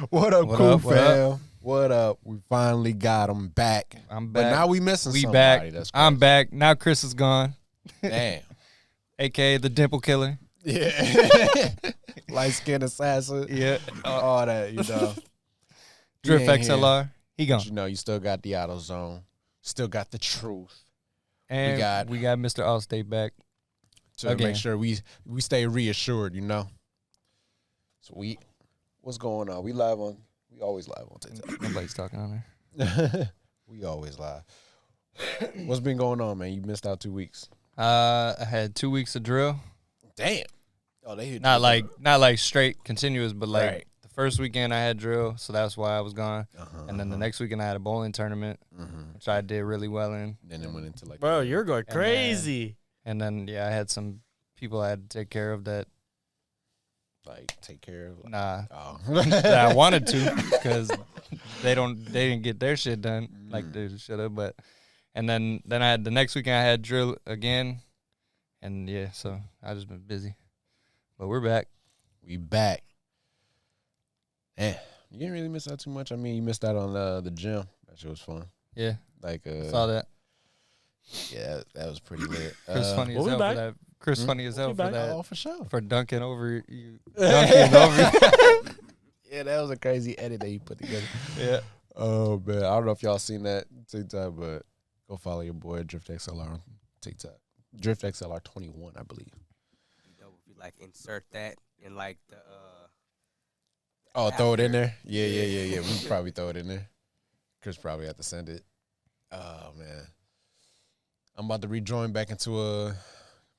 What up, What cool up, what fam? up? What up? We finally got him back. I'm But back. now we missing We somebody. back. That's I'm crazy. back. Now Chris is gone, Damn. a.k.a. the dimple killer. Yeah. Light skin assassin. Yeah. All that, you know. He Drift ain't here. XLR. He gone. But you know, you still got the auto zone. Still got the truth. And we we got Mr. Allstate back. To Again. make sure we stay reassured, you know. So what's going on? We always live on TikTok. Nobody's talking on there. We always live. What's been going on, man? You missed out 2 weeks. I had 2 weeks of drill. Damn. Oh, they hit Not like straight continuous, but like Right. the first weekend I had drill, so that's why I was gone. And then the next weekend I had a bowling tournament, which I did really well in. Then it went into like Bro, you're going And crazy. And then I had some people I had to take care of that like take care of. nah Oh. that I wanted to because they didn't get their shit done like they should have. But and then I had the next weekend I had drill again, and yeah, so I just been busy. But we're back. We back. You didn't really miss out too much. I mean, you missed out on the gym. That shit was fun. Yeah, Like saw that. Yeah, that was pretty lit. Chris funny as we'll be hell back. for that. Chris funny as hell We'll for be back. that. Oh, for sure. For dunking over you. Dunking over you. Yeah, that was a crazy edit that you put together. Yeah. Oh man, I don't know if y'all seen that TikTok, but go follow your boy Dirftlxt on TikTok. Dirftlxt 21, I believe. You know, if you like insert that in like the Oh, throw it in there. Yeah. We could probably throw it in there. Chris probably have to send it. Oh man, I'm about to rejoin back into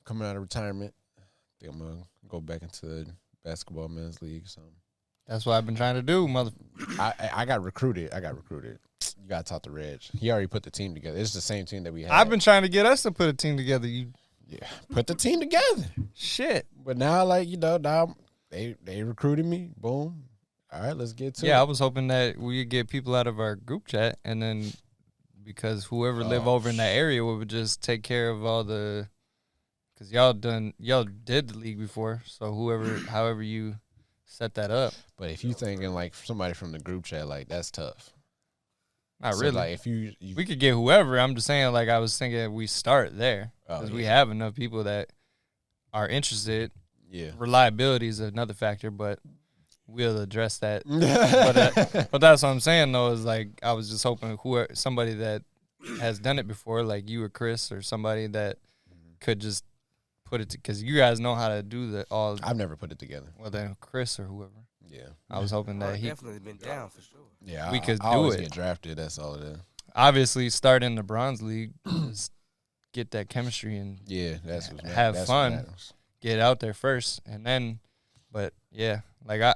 coming out of retirement. I think I'm gonna go back into the basketball men's league. So That's what I've been trying to do, mother. I got recruited. You gotta talk to Reg. He already put the team together. It's the same team that we had. I've been trying to get us to put a team together. You put the team together. shit. But now, now they recruited me. Boom. All right, let's get to it. Yeah, I was hoping that we could get people out of our group chat, and then because whoever live over in that area would just take care of all the. Because y'all did the league before, so however you set that up. But if you thinking like somebody from the group chat, like that's tough. Not So, really. Like if you We could get whoever. I'm just saying, like, I was thinking we start there because we have enough people that are interested. yeah. Reliability is another factor, but we'll address that. but that's what I'm saying, though, is like I was just hoping somebody that has done it before, like you or Chris or somebody that could just put it because you guys know how to do all. I've never put it together. Well, then Chris or whoever. Yeah. I was hoping that I've he definitely been down for sure. Yeah. We could I do always it. get drafted. That's all it is. obviously start in the bronze league, just get that chemistry and Yeah, that's what Have that's fun. What matters. get out there first, and then, but yeah, like I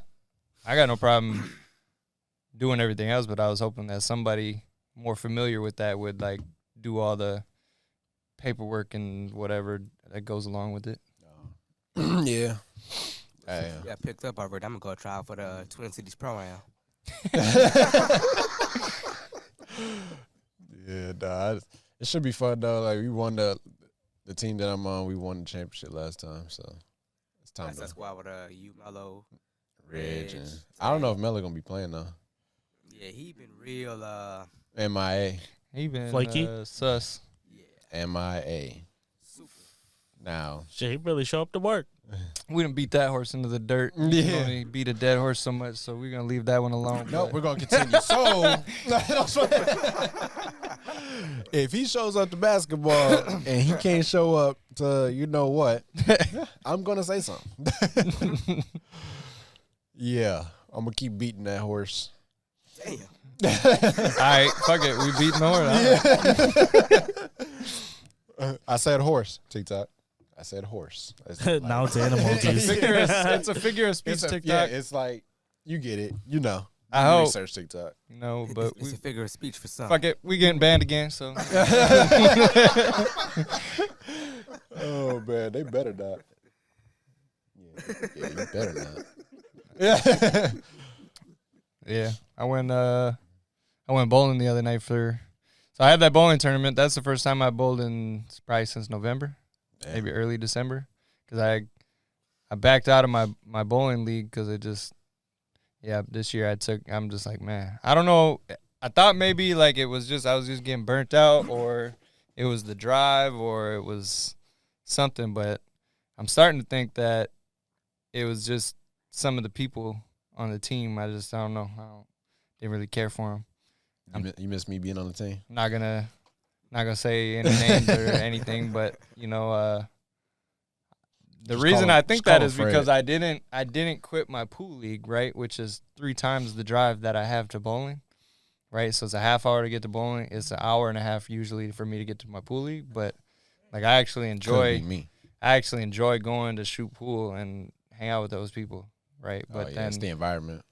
got no problem doing everything else, but I was hoping that somebody more familiar with that would like do all the paperwork and whatever that goes along with it. Yeah. Yeah, picked up already. I'm gonna go try out for the Twin Cities Pro Am. Yeah, nah, it should be fun though. Like we won the team that I'm on. We won the championship last time, so it's time That's to that squad with you, Mello. Reg. And Reg, I don't know if Melo gonna be playing though. Yeah, he been real. MIA, He been Flaky? Yeah, sus. MIA. super. Now, Shit, he really show up to work. We done beat that horse into the dirt. Yeah. We only beat a dead horse so much, so we're gonna leave that one alone. no, but- we're gonna continue. So, if he shows up to basketball and he can't show up to you know what, I'm gonna say something. Yeah, I'm gonna keep beating that horse. Damn. All right, fuck it, we beat Nora. I said horse, TikTok. I said horse. Now it's animal juice. It's a figure of speech It's TikTok. yeah, it's like you get it. You know. I You hope. research TikTok. No, but It's we, a figure of speech for some. fuck it, we getting banned again. So Oh man, they better not. Yeah, you better not. Yeah. yeah, I went bowling the other night so I had that bowling tournament. That's the first time I bowled in probably since November, maybe early December, because I backed out of my bowling league because it just Yeah, this year I'm just like, man, I don't know. I thought maybe like I was just getting burnt out, or it was the drive, or it was something, but I'm starting to think that it was just some of the people on the team. I don't know. Didn't really care for them. You miss me being on the team? Not gonna say any names or anything, but the Just reason call him- I think just call that him is Fred. because I didn't quit my pool league, right, which is 3 times the drive that I have to bowling, right? So it's a half hour to get to bowling. It's an hour and a half usually for me to get to my pool league, but like I actually Couldn't be me. enjoy going to shoot pool and hang out with those people, right? But it's the environment.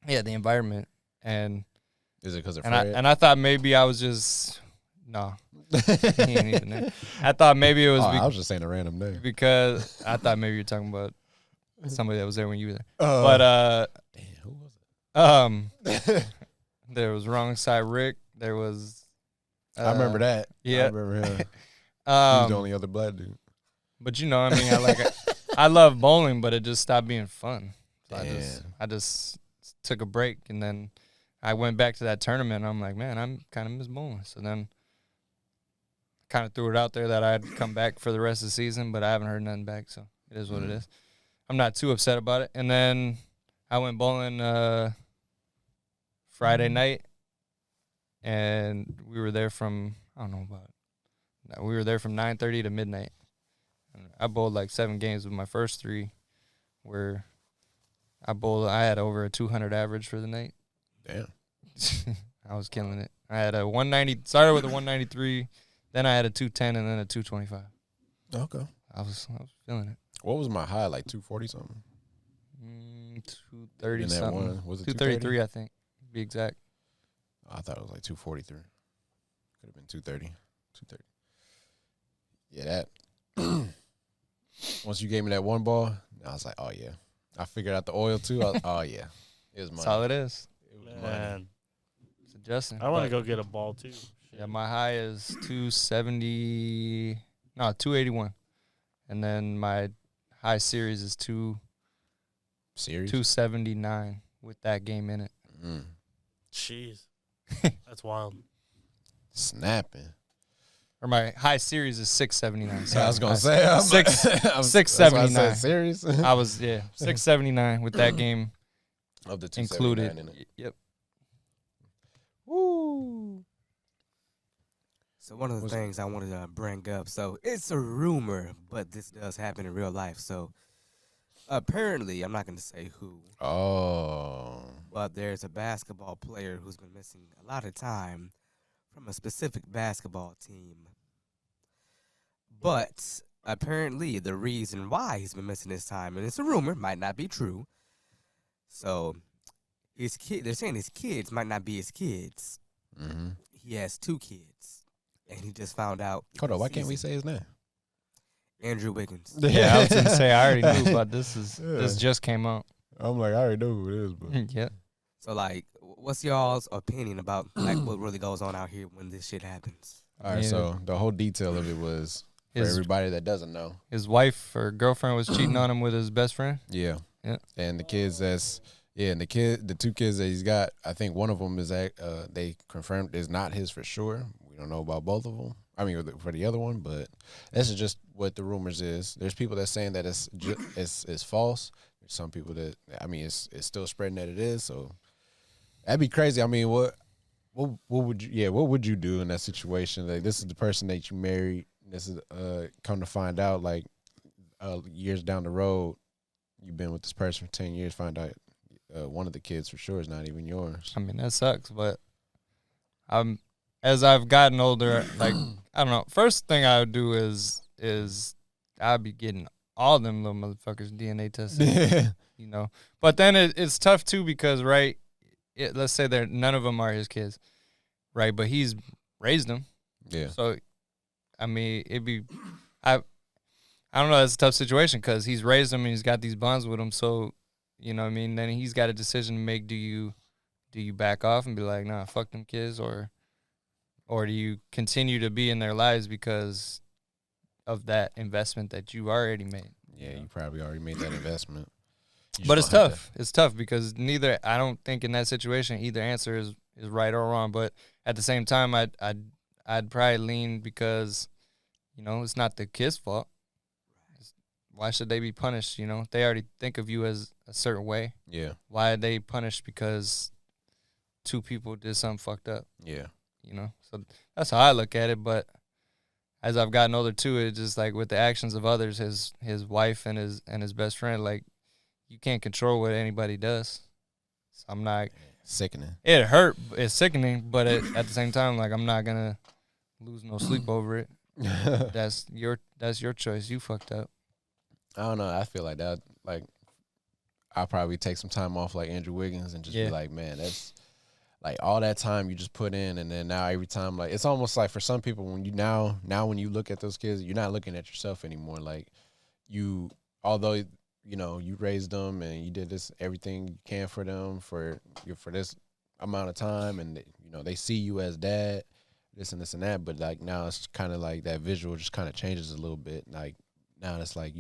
yeah, the environment, and Is it because of and Fred? I thought maybe I was just no. He ain't even there. I thought maybe it was I was just saying a random name. because I thought maybe you were talking about somebody that was there when you were there. But damn, who was it? There was Wrong Side Rick. There was I remember that. yeah. I remember him. He was the Um, only other black dude. but I mean, I love bowling, but it just stopped being fun. So Damn. I just took a break, and then I went back to that tournament. And I'm like, man, I'm kind of miss bowling. So then, kind of threw it out there that I'd come back for the rest of the season, but I haven't heard nothing back. So it is what it is. I'm not too upset about it. And then I went bowling Friday night, and we were there from we were there from 9:30 to midnight. I bowled like 7 games, but my first 3 were I had over a 200 average for the night. Damn. I was killing it. I had a 190, started with a 193, then I had a 210, and then a 225. Okay. I was feeling it. What was my high? Like 240 something? 230 In that something. one, was it 233, I think, to be exact. I thought it was like 243. Could have been 230. 230. Yeah, that. Once you gave me that one ball, I was like, oh, yeah. I figured out the oil, too. Oh, yeah. It was money. That's all it is. It was money. Man, It's adjusting. I want to But, go get a ball too. yeah, my high is 281. And then my high series is Serious? 279 with that game in it. Jeez, that's wild. Snapping. Or my high series is 679. So I was gonna say I'm, Six- I'm 679. Serious I was 679 with that game of the 279 included. in it. Yep. Woo. So one of the things I wanted to bring up, so it's a rumor, but this does happen in real life. So apparently, I'm not going to say who, Oh. but there's a basketball player who's been missing a lot of time from a specific basketball team. But apparently, the reason why he's been missing his time, and it's a rumor, might not be true. So they're saying his kids might not be his kids. Mm-hmm. He has 2 kids, and he just found out. Hold on. Why this can't we season. say his name? Andrew Wiggins? Yeah, I was gonna say I already knew, but this Yeah. just came out. I'm like, I already know who it is, but Yeah. So, like, what's y'all's opinion about like what really goes on out here when this shit happens? all right. Yeah. So the whole detail of it was for His everybody that doesn't know. his wife or girlfriend was cheating on him with his best friend. Yeah. Yeah. And the kids and the 2 kids that he's got, I think one of them is they confirmed is not his for sure. We don't know about both of them. I mean, for the other one, but this is just what the rumors is. There's people that's saying that it's false. There's some people that it's still spreading that it is. So that'd be crazy. I mean, what would you? Yeah, what would you do in that situation? Like, this is the person that you married. This is come to find out, like years down the road, you've been with this person for 10 years. Find out one of the kids for sure is not even yours. I mean, that sucks, but as I've gotten older, like, I don't know. First thing I would do is I'd be getting all them little motherfuckers DNA tested, you know. But then it's tough too because, right, let's say none of them are his kids, right? But he's raised them. Yeah. So, I mean, I don't know. That's a tough situation because he's raised them and he's got these bonds with them. So, you know what I mean? Then he's got a decision to make. Do you back off and be like, nah, fuck them kids, or do you continue to be in their lives because of that investment that you already made? Yeah, you probably already made that investment. You But just it's gonna have tough. It's tough because I don't think in that situation either answer is right or wrong. But at the same time, I'd probably lean because, it's not the kid's fault. Why should they be punished? They already think of you as a certain way. Yeah. Why are they punished because two people did something fucked up? Yeah. So that's how I look at it. But as I've gotten older too, it's just like with the actions of others, his wife and his best friend, like you can't control what anybody does. So I'm not. Sickening. It hurt. It's sickening, but at the same time, like I'm not gonna lose no sleep over it. That's your choice. You fucked up. I don't know. I feel like that. Like, I'll probably take some time off, like Andrew Wiggins, and just be like, man, that's like all that time you just put in, and then now every time, like, it's almost like for some people when you now when you look at those kids, you're not looking at yourself anymore. Like, although you raised them and you did everything you can for them for this amount of time, and they see you as dad, this and this and that, but like now it's kind of like that visual just kind of changes a little bit, like. Now it's like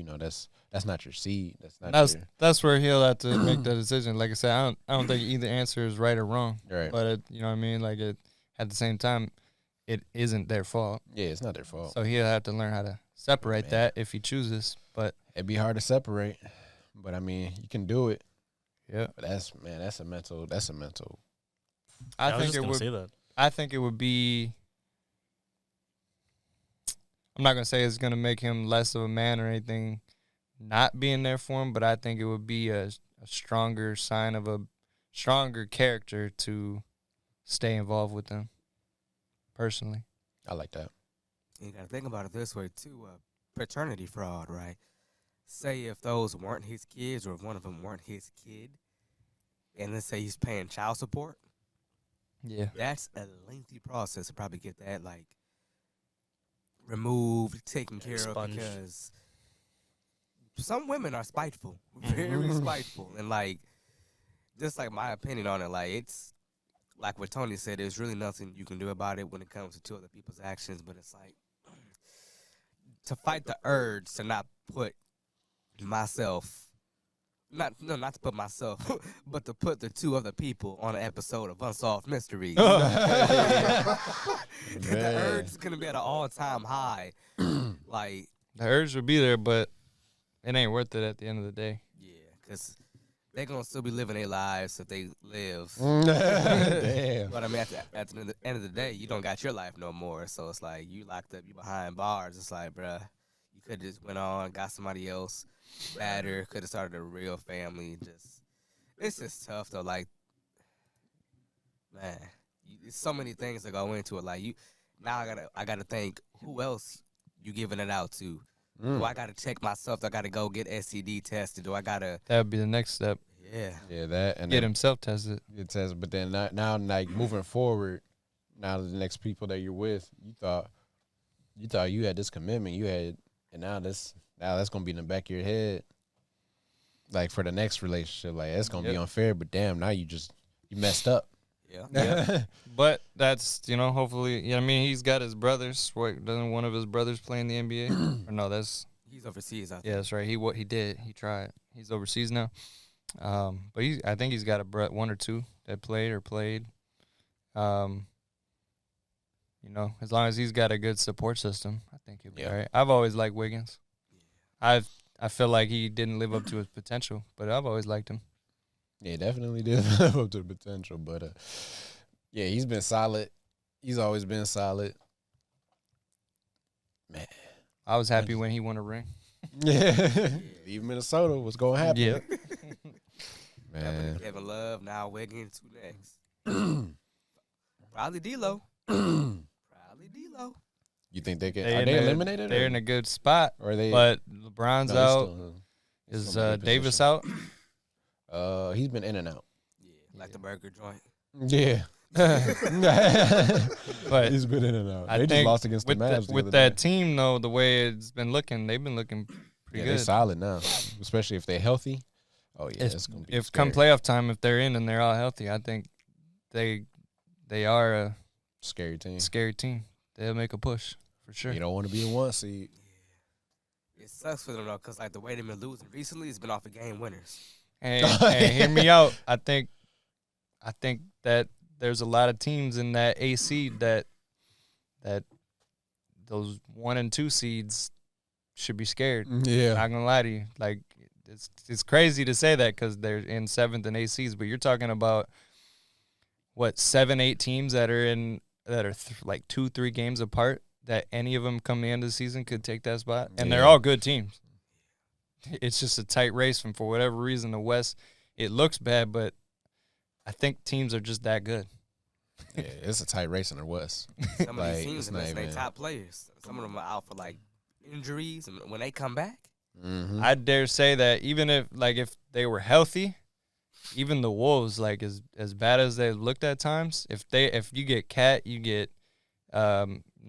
that's not your seed. That's where he'll have to make that decision. Like I said, I don't think either answer is right or wrong. Right. But you know what I mean. Like at the same time, it isn't their fault. Yeah, it's not their fault. So he'll have to learn how to separate that if he chooses. But it'd be hard to separate. But I mean, you can do it. Yeah. But that's a mental. I was think just it gonna would. say that. I think it would be. I'm not gonna say it's gonna make him less of a man or anything, not being there for him. But I think it would be a stronger sign of a stronger character to stay involved with them. Personally, I like that. You gotta think about it this way too. Paternity fraud, right? Say if those weren't his kids, or if one of them weren't his kid, and let's say he's paying child support. Yeah, that's a lengthy process to probably get that removed, taken care of, because some women are spiteful, very spiteful, and just like my opinion on it, it's like what Tony said. There's really nothing you can do about it when it comes to two other people's actions, but it's like to fight the urge to not put myself. Not to put myself, but to put the two other people on an episode of Unsolved Mysteries. The urge is gonna be at an all-time high. The urge would be there, but it ain't worth it at the end of the day. Yeah, because they're gonna still be living their lives if they live. Damn. But I mean, at the end of the day, you don't got your life no more. So it's like you locked up, you behind bars. It's like, bruh, you could have just went on, got somebody else better, could have started a real family. It's just tough though. Man, there's so many things that go into it. I gotta think who else you giving it out to. Do I gotta check myself? Do I gotta go get STD tested? Do I gotta? That would be the next step. Yeah, that and get himself tested. Get tested, but then now moving forward, now the next people that you're with, you thought you had this commitment, and now that's gonna be in the back of your head, for the next relationship, it's gonna be unfair. But damn, now you messed up. Yeah. But that's hopefully. I mean, he's got his brothers. Doesn't one of his brothers play in the NBA? Or no, he's overseas. I think. Yeah, that's right. He did. He tried. He's overseas now. But I think he's got one or two that played. As long as he's got a good support system, I think he'll be all right. I've always liked Wiggins. I feel like he didn't live up to his potential, but I've always liked him. Yeah, definitely did live up to the potential, but he's been solid. He's always been solid. Man, I was happy when he won a ring. Yeah. Leave Minnesota. What's going to happen? Yeah. Man. Kevin Love, now Wiggins, who next? Probably D-Lo. Probably D-Lo. You think they can? Are they eliminated? They're in a good spot. Or are they? But LeBron's out. Is Davis out? He's been in and out. Yeah, like the burger joint. Yeah. But he's been in and out. I They just think lost against the Mavs. with that team, though, the way it's been looking, they've been looking pretty good. They're solid now, especially if they're healthy. Oh yeah, it's gonna be. If scary. come playoff time, if they're in and they're all healthy, I think they are a scary team. Scary team. They'll make a push for sure. You don't want to be a 1 seed. It sucks for them though, cause the way they've been losing recently, it's been off of game winners. And hear me out. I think that there's a lot of teams in that AC that those 1 and 2 seeds should be scared. Yeah. Not gonna lie to you. Like it's crazy to say that because they're in 7th and 8th seeds, but you're talking about what 7, 8 teams that are like 2-3 games apart. That any of them come the end of the season could take that spot, and they're all good teams. It's just a tight race, and for whatever reason, the West it looks bad, but I think teams are just that good. Yeah, it's a tight race in the West. Some of these teams are missing their top players. Some of them are out for like injuries, and when they come back, I dare say that even if they were healthy, even the Wolves, like as bad as they looked at times, if you get Cat, you get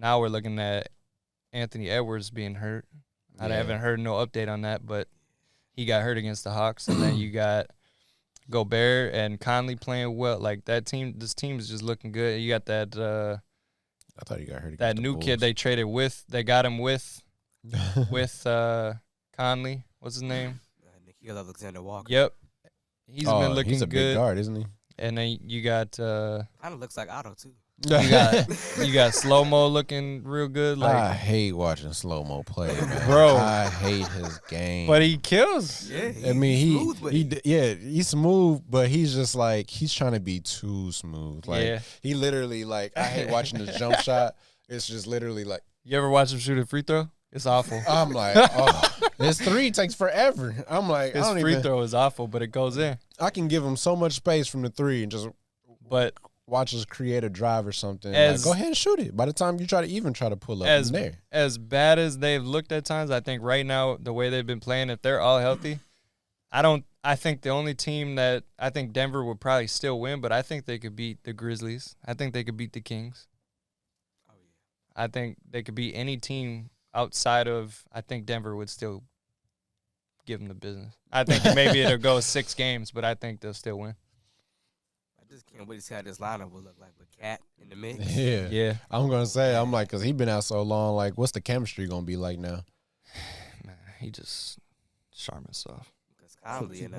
now we're looking at Anthony Edwards being hurt. I haven't heard no update on that, but he got hurt against the Hawks, and then you got Gobert and Conley playing well. Like this team is just looking good. You got that. I thought he got hurt. That new kid they traded with. They got him with Conley. What's his name? Nikhil Alexander-Walker. Yep. He's been looking good. He's a big guard, isn't he? And then you got kind of looks like Otto too. you got Slow-Mo looking real good. Like I hate watching Slow-Mo play, man. Bro. I hate his game. but he kills. Yeah, I mean, smooth he's smooth, but he's just like he's trying to be too smooth. Like Yeah. he literally like I hate watching his jump shot. It's just literally like You ever watch him shoot a free throw? It's awful. I'm like, his 3 takes forever. I'm like, His free throw is awful, but it goes in. I can give him so much space from the 3 and just But watch us create a drive or something. As- Like, go ahead and shoot it. By the time you try to pull up, as I'm there. as bad as they've looked at times, I think right now the way they've been playing, if they're all healthy, I think the only team that I think Denver would probably still win, but I think they could beat the Grizzlies. I think they could beat the Kings. Oh yeah. I think they could beat any team outside of. I think Denver would still give them the business. I think maybe it'll go 6 games, but I think they'll still win. I just can't wait to see how this lineup will look like with Cat in the mix. Yeah. Yeah, I'm going to say, I'm like, because he's been out so long, like, what's the chemistry going to be like now? man, he just charm himself. Because Conley and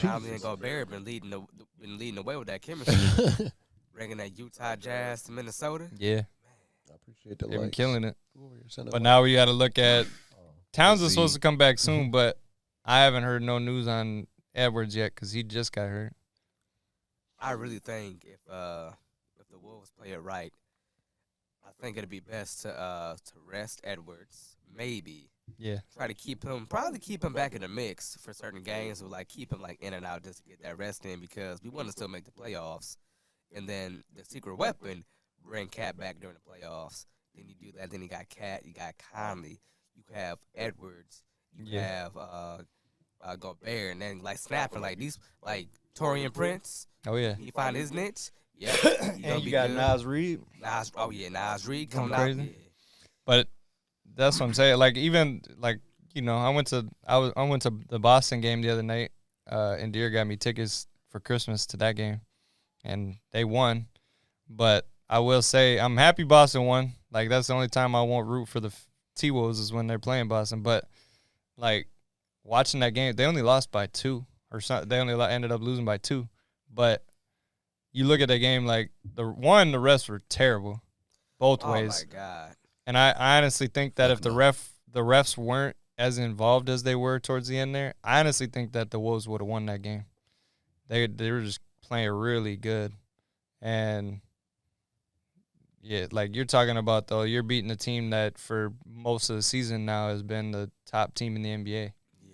Conley and Gobert been leading the way with that chemistry, bringing that Utah Jazz to Minnesota. Yeah, I appreciate the they've been likes. killing it. But But now we got to look at Towns is Z. supposed to come back soon, but I haven't heard no news on Edwards yet because he just got hurt. I really think if the Wolves play it right, I think it'd be best to rest Edwards. Maybe Yeah, try to keep him back in the mix for certain games, or like keep him like in and out just to get that rest in because we want to still make the playoffs. And then the secret weapon, bring Cat back during the playoffs. Then you do that. Then you got Cat, you got Conley, you have Edwards, you have Gobert, and then like snapping like these like Torian Prince. oh yeah. He find his niche. Yeah, And you got Nas Reed. Nas Reed coming Going out. crazy. Yeah. But that's what I'm saying. Like even like I went to the Boston game the other night. And Deer got me tickets for Christmas to that game, and they won. But I will say I'm happy Boston won. Like that's the only time I won't root for the T-Wolves is when they're playing Boston. But like watching that game, they only lost by 2 or something. They only ended up losing by 2. But you look at that game, like the refs were terrible, both ways. Oh my God. And I honestly think that if the refs weren't as involved as they were towards the end there, I honestly think that the Wolves would have won that game. They were just playing really good. And yeah, like you're talking about though, you're beating a team that for most of the season now has been the top team in the NBA. Yeah.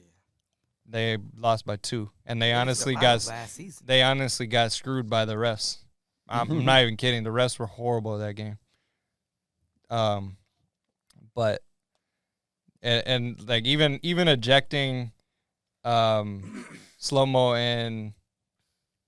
They lost by 2, and they They honestly made the got finals last season. they honestly got screwed by the refs. I'm not even kidding. The refs were horrible that game. But and like even ejecting Slow-Mo and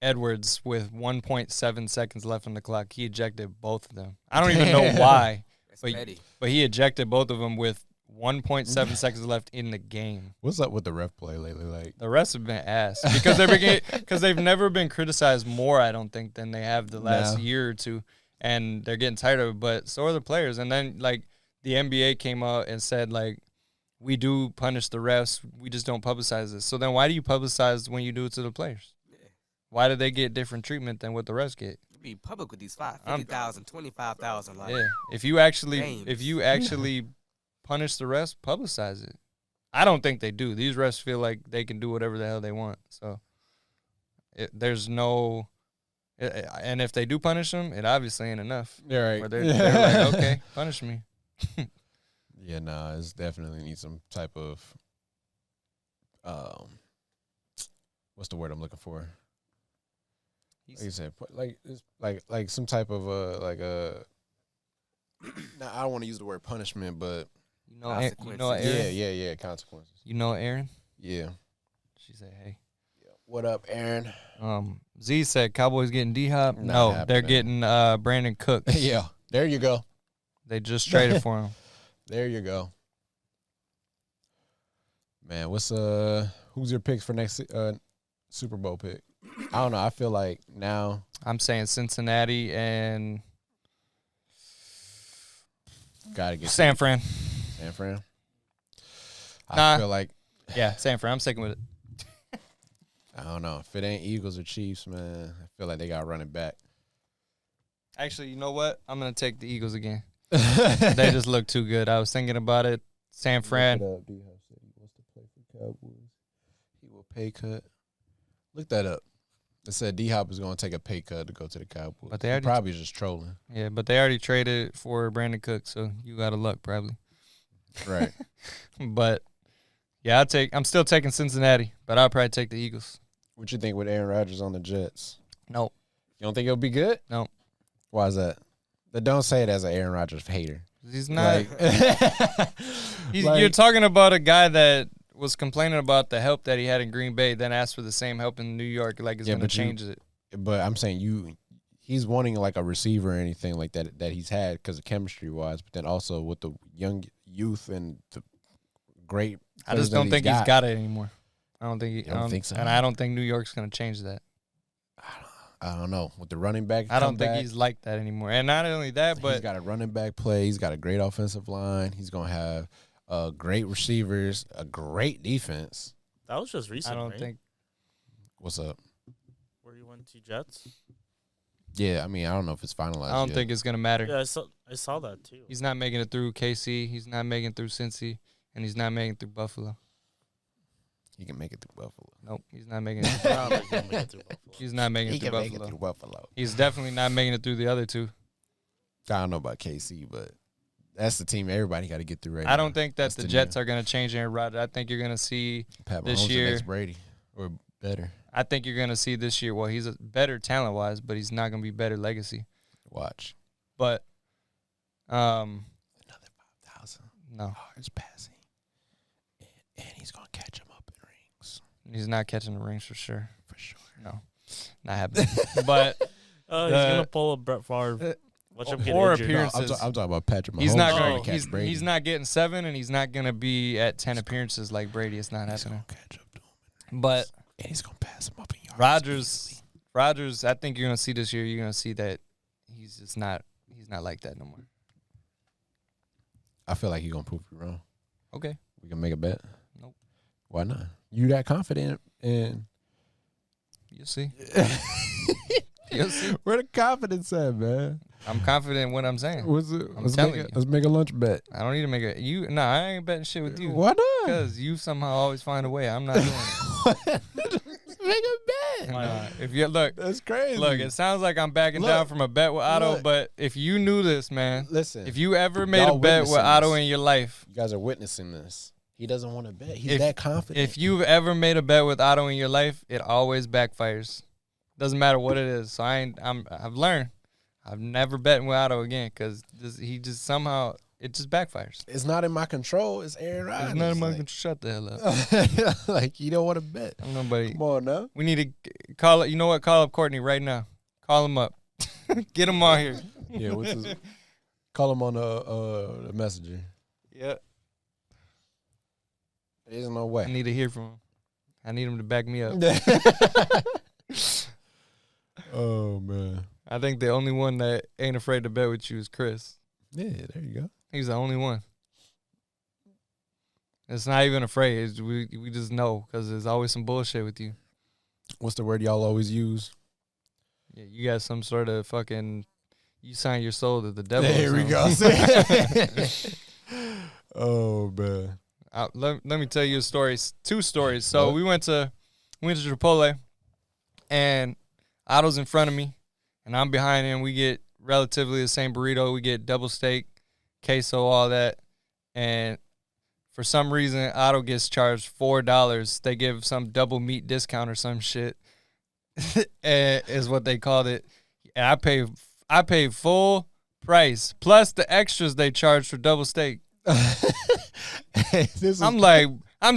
Edwards with 1.7 seconds left on the clock, he ejected both of them. I don't even know why, That's but petty. he ejected both of them with 1.7 seconds left in the game. What's up with the ref play lately? Like, The rest have been ass because they've never been criticized more, I don't think, than they have the last year or two, and they're getting tired of it. But so are the players. And then like the NBA came out and said like, we do punish the refs. We just don't publicize it. So then why do you publicize when you do it to the players? Yeah. Why do they get different treatment than what the refs get? You be public with these 50,000, 25,000. Like, Yeah. If you actually games. punish the refs, publicize it. I don't think they do. These refs feel like they can do whatever the hell they want. So there's no, and if they do punish them, it obviously ain't enough. Yeah, right. Where they're like, okay, punish me. Yeah, nah, it's definitely need some type of what's the word I'm looking for? Like you said, it's like some type of now I don't want to use the word punishment, but You know Aaron? yeah, consequences. You know Aaron? Yeah. She said, hey. What up, Aaron? Z said Cowboys getting D-Hop. Not No, happening. they're getting Brandon Cooks. Yeah, there you go. They just traded for him. There you go. Man, who's your picks for next Super Bowl pick? I don't know. I feel like now I'm saying Cincinnati and gotta get San Fran. San Fran. Nah. I feel like Yeah, San Fran. I'm sticking with it. I don't know. If it ain't Eagles or Chiefs, man, I feel like they got running back. Actually, you know what? I'm going to take the Eagles again. They just look too good. I was thinking about it. San Fran. Look it up. D-Hop said he wants to play for Cowboys. He will pay cut. Look that up. It said D-Hop is going to take a pay cut to go to the Cowboys. But they He already probably just trolling. Yeah, but they already traded for Brandon Cook, so you got to luck probably. Right. But yeah, I'm still taking Cincinnati, but I'll probably take the Eagles. What you think with Aaron Rodgers on the Jets? Nope. You don't think it'll be good? No. Why is that? But don't say it as an Aaron Rodgers hater. He's not. Like, You're talking about a guy that was complaining about the help that he had in Green Bay, then asked for the same help in New York, like it's going to change it. But I'm saying he's wanting like a receiver or anything like that he's had because of chemistry wise, but then also with the young youth and the great. I just don't think he's got it anymore. I don't think I don't think so. And I don't think New York's going to change that. I don't know. With the running back, I don't think he's like that anymore. And not only that, but he's got a running back play. He's got a great offensive line. He's going to have great receivers, a great defense. That was just recent. I don't right? think. What's up? Where you went to Jets. Yeah, I mean, I don't know if it's finalized. I don't think it's going to matter. Yeah, I saw that too. He's not making it through KC. He's not making it through Cincy. And he's not making it through Buffalo. he can make it through Buffalo. Nope, he's not making it. Probably gonna make it through Buffalo. He's not making He it through can make Buffalo. it through Buffalo. He's definitely not making it through the other two. I don't know about KC, but that's the team everybody got to get through right now. I don't think that That's the the Jets are going to change Aaron Rodgers. I think you're going to see Pat this Mahomes the year. next Brady or better. I think you're going to see this year. Well, he's a better talent wise, but he's not going to be better legacy. Watch. But Another 5,000 no, yards passing, and he's gonna catch him up in rings he's not catching the rings for sure. for sure. No, not happening. But He's gonna pull a Brett Favre. Watch him get or injured. appearances. I'm talking about Patrick Mahomes. he's not trying going. to catch Brady. He's not getting 7, and he's not going to be at 10 appearances like Brady. It's not He's happening. gonna catch up to him, But and he's gonna pass him up in yards. Rodgers, I think you're going to see this year. You're going to see that he's just not. He's not like that no more. I feel like he's gonna prove you wrong. Okay. We can make a bet. Nope. Why not? You that confident in? You'll see. You'll see. Where the confidence at, man? I'm confident in what I'm saying. What's it? I'm telling you. Let's make a lunch bet. I don't need to make a you. Nah, I ain't betting shit with you. Why not? Because you somehow always find a way. I'm not doing it. Make a bet. Nah, if you look, That's crazy. it sounds like I'm backing Look. down from a bet with Otto, Look. but if you knew this, man, Listen. if you ever made Y'all a bet with witnessing Otto this. in your life, You guys are witnessing this. He doesn't want to bet. He's If- that confident. if you've ever made a bet with Otto in your life, it always backfires. Doesn't matter what it is. So I've learned. I've never betting with Otto again because he just somehow it just backfires. It's not in my control. It's Aaron Rodgers. It's none of my Like- control. Shut the hell up. like you don't want to bet. I'm nobody. Come on now. We need to call it. You know what? Call up Courtney right now. Call him up. Get him on here. Yeah, what's his? Call him on the messenger. Yeah. There's no I way. need to hear from him. I need him to back me up. Oh man. I think the only one that ain't afraid to bet with you is Chris. Yeah, there you go. He's the only one. It's not even a phrase. We just know because there's always some bullshit with you. What's the word y'all always use? Yeah, you got some sort of fucking. You sign your soul to the devil. There we go. Oh man. Let me tell you a story. 2 stories. So we went to Chipotle, and Otto's in front of me, and I'm behind him. We get relatively the same burrito. We get double steak, queso, all that, and for some reason Otto gets charged $4. They give some double meat discount or some shit, is what they called it. And I pay full price plus the extras they charge for double steak. I'm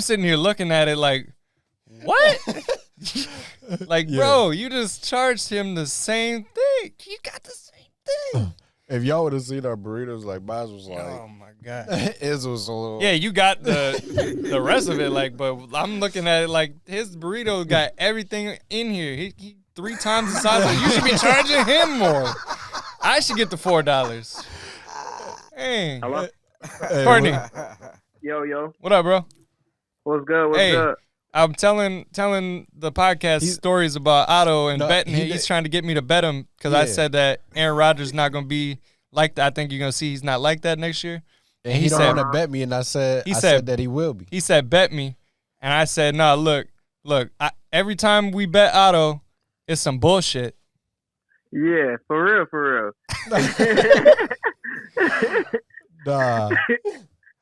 sitting here looking at it like, what? Like, bro, you just charged him the same thing. You got the same thing. If y'all would have seen our burritos, like mine was like, oh my god, his was a little. Yeah, you got the rest of it, like, but I'm looking at it like his burrito got everything in here. He 3 times the size. Like, you should be charging him more. I should get the $4. Hey, Hello? Courtney. Yo. What up, bro? What's good? What's good? I'm telling the podcast stories about Otto and betting. He's trying to get me to bet him because I said that Aaron Rodgers is not going to be like that. I think you're going to see he's not like that next year. And he don't want to bet me, and I said that he will be. He said, bet me. And I said, no, look, every time we bet Otto, it's some bullshit. Yeah, for real. Nah.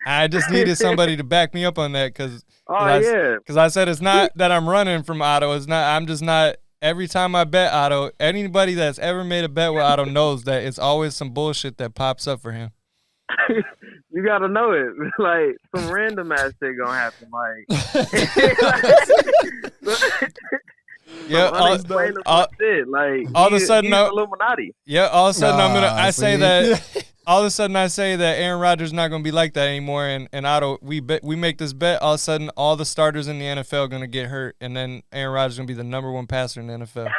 I just needed somebody to back me up on that because because I said it's not that I'm running from Otto. It's not. I'm just not. Every time I bet Otto, anybody that's ever made a bet with Otto knows that it's always some bullshit that pops up for him. You gotta know it. Like some random ass shit gonna happen. Like shit. Like all of a sudden, Illuminati. Yeah, all of a sudden I say that. All of a sudden, I say that Aaron Rodgers is not going to be like that anymore, and Otto, we make this bet. All of a sudden, all the starters in the NFL are going to get hurt, and then Aaron Rodgers is going to be the #1 passer in the NFL.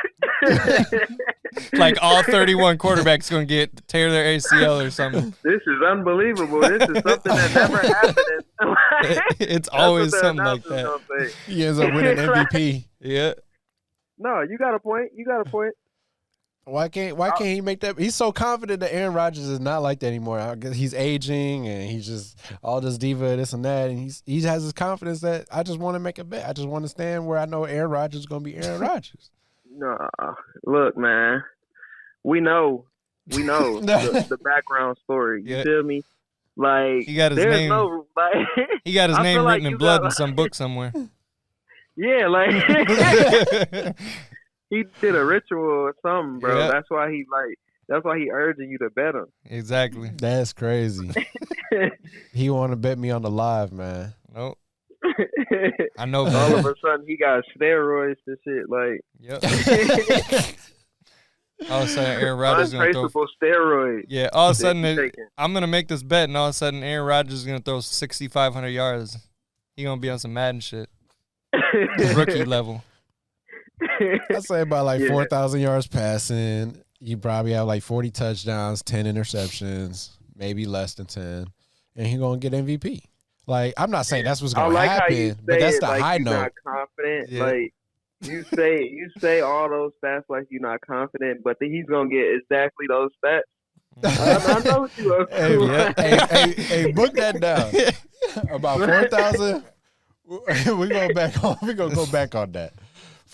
Like all 31 quarterbacks going to tear their ACL or something. This is unbelievable. This is something that never happened. It's always something like that. He ends up winning MVP. Yeah. No, you got a point. Why can't he make that? He's so confident that Aaron Rodgers is not like that anymore. I guess he's aging and he's just all this diva, this and that, and he has this confidence that I just want to make a bet. I just want to stand where I know Aaron Rodgers is going to be Aaron Rodgers. No, look, man, we know the background story. You feel me? Like he got his name. He got his name written in blood in some book somewhere. Yeah, like. He did a ritual or something, bro. Yeah. That's why he urging you to bet him. Exactly. That's crazy. He want to bet me on the live, man. Nope. I know. All of a sudden, he got steroids and shit. Like, yep. All of a sudden, Aaron Rodgers is going to throw steroids. Yeah. All of a sudden, I'm going to make this bet, and all of a sudden, Aaron Rodgers is going to throw 6,500 yards. He going to be on some Madden shit. Rookie level. I'd say about like 4,000 yards passing. You probably have like 40 touchdowns, 10 interceptions, maybe less than 10, and he's gonna get MVP. Like, I'm not saying that's what's gonna happen, but that's the high note. Not confident. Yeah. Like you say all those stats like you're not confident, but then he's gonna get exactly those stats. I know what you are. Hey, book that down. About 4,000. We're gonna go back on that.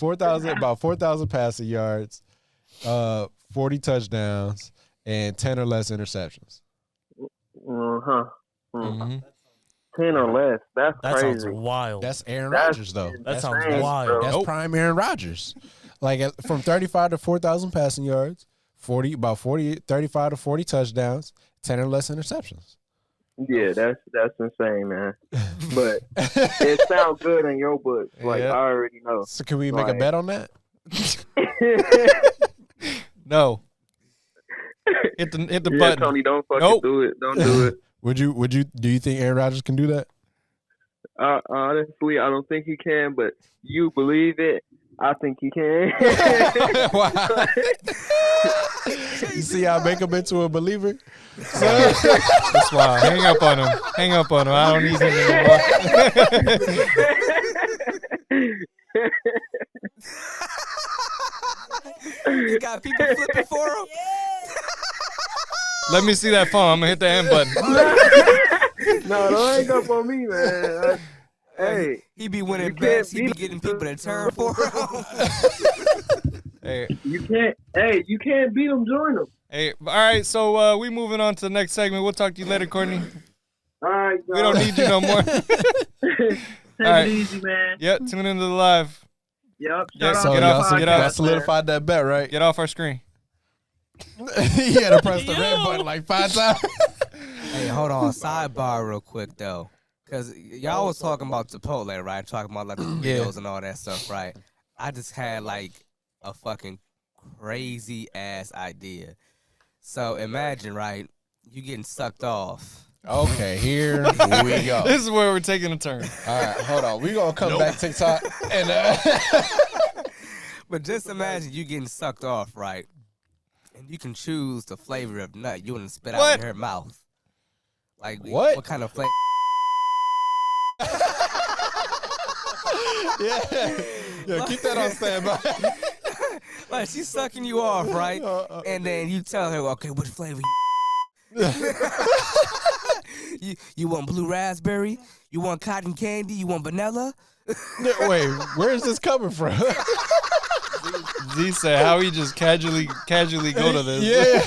About 4,000 passing yards, 40 touchdowns, and 10 or less interceptions. Mm-hmm. 10 or less. That's crazy. Sounds wild. That's Aaron Rodgers, though. That sounds wild. That's prime Aaron Rodgers. Like from 35 to 4,000 passing yards, 35 to 40 touchdowns, 10 or less interceptions. Yeah, that's insane, man. But it sounds good in your book. Like, I already know. So can we make a bet on that? No. Hit the button. Tony, don't fucking do it. Don't do it. Do you think Aaron Rodgers can do that? Honestly, I don't think he can, but you believe it. I think he can. You see how I make him into a believer? That's why. Hang up on him. Hang up on him. I don't need him anymore. You got people flipping for him? Let me see that phone. I'm going to hit the end button. No, don't hang up on me, man. Hey. He be winning bets. He be getting people to turn for him. Hey. You can't beat them, join them. Hey, all right, so we moving on to the next segment. We'll talk to you later, Courtney. All right, We don't need you no more. Take right. it easy, man. Yep, tune into the live. Yep. Yeah, Shout so out get to off- the get podcast, off- Y'all solidified that bet, right? Get off our screen. He had to press the red button like 5 times. Hey, hold on. Sidebar real quick, though. Because y'all was talking about Chipotle, right? Talking about like the videos and all that stuff, right? I just had like a fucking crazy ass idea. So imagine, right? You getting sucked off. Okay, here we go. This is where we're taking a turn. All right, hold on. We gonna come back TikTok and But just imagine you getting sucked off, right? And you can choose the flavor of nut you want to spit out What? in her mouth. Like What? kind of flavor? yeah, keep that on standby. Like she's sucking you off, right? And then you tell her, okay, what flavor you want blue raspberry? You want cotton candy? You want vanilla? Wait, where is this coming from? Z said how he just casually go to this. Yeah.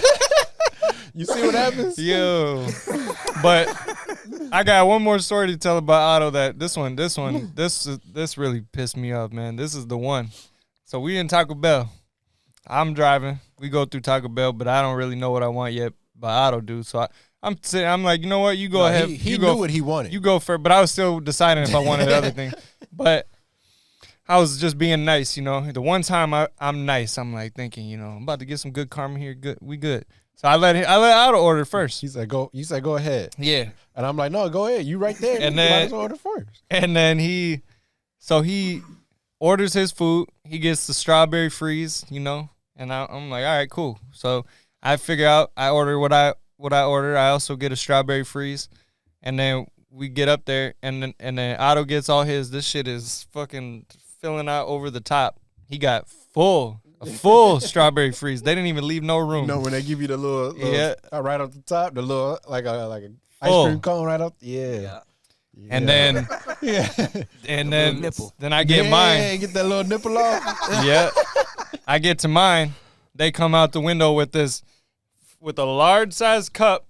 You see what happens? Yo. But I got one more story to tell about Otto. That this really pissed me off, man. This is the one. So we in Taco Bell. I'm driving. We go through Taco Bell, but I don't really know what I want yet. But Otto do. So I'm sitting. I'm like, you know what? You go ahead. He you knew go, what he wanted. You go first. But I was still deciding if I wanted the other thing. But I was just being nice, you know. The one time I'm nice, I'm like thinking, you know, I'm about to get some good karma here. Good, we good. So I let Otto order first. He said, "Go." You said, "Go ahead." Yeah. And I'm like, "No, go ahead. You right there. And you might then- as well order first." And then he orders his food. He gets the strawberry freeze, you know. And I'm like, all right, cool. So I figure out I order what I order. I also get a strawberry freeze, and then we get up there, and then Otto gets all his. This shit is fucking filling out over the top. He got a full strawberry freeze. They didn't even leave no room. You know when they give you the little Yeah. right off the top, the little like a ice Oh. cream cone right up. Yeah. And then Yeah. and Little then nipple. then I get Yeah, mine. get that little nipple off. Yeah. I get to mine. They come out the window with a large size cup,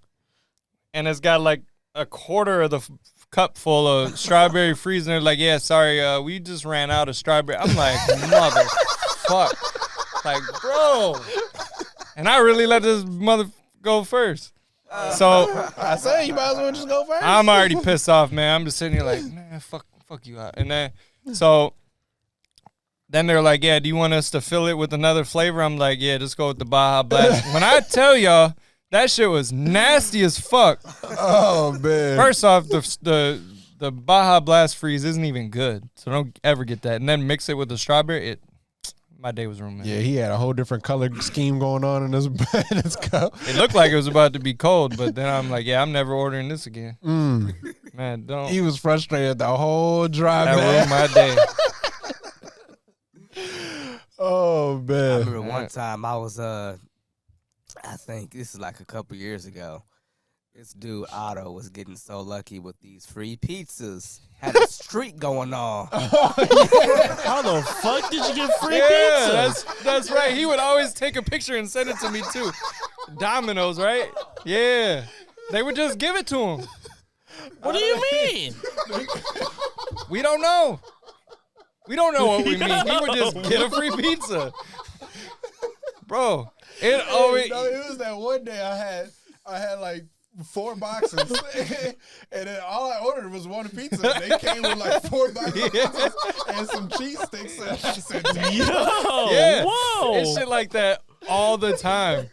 and it's got like a quarter of the cup full of strawberry freeze. And they're like, yeah, sorry, we just ran out of strawberry. I'm like, motherfuck. Like, bro. And I really let this mother go first. So I say you might as well just go first. I'm already pissed off, man. I'm just sitting here like, man, fuck you out. And then then they're like, yeah, do you want us to fill it with another flavor? I'm like, yeah, just go with the Baja Blast. When I tell y'all, that shit was nasty as fuck. Oh man. First off, the Baja Blast freeze isn't even good, so don't ever get that. And then mix it with the strawberry. My day was ruined. Man. Yeah, he had a whole different color scheme going on in his cup. It looked like it was about to be cold, but then I'm like, yeah, I'm never ordering this again. Man, don't. He was frustrated the whole drive. That man. ruined my day. Oh I man. remember one time I was I think this is like a couple years ago. This dude Otto was getting so lucky with these free pizzas. Had a streak going on. How the fuck did you get free pizza? That's right. He would always take a picture and send it to me too. Domino's, right? Yeah. They would just give it to him. What do you mean? We don't know. We don't know what we mean. He would just get a free pizza. Bro, it always No, it was that one day I had like 4 boxes, and then all I ordered was one pizza. And they came with like 4 boxes and some cheese sticks. And I said, "Damn." yeah. Whoa. It's shit like that all the time.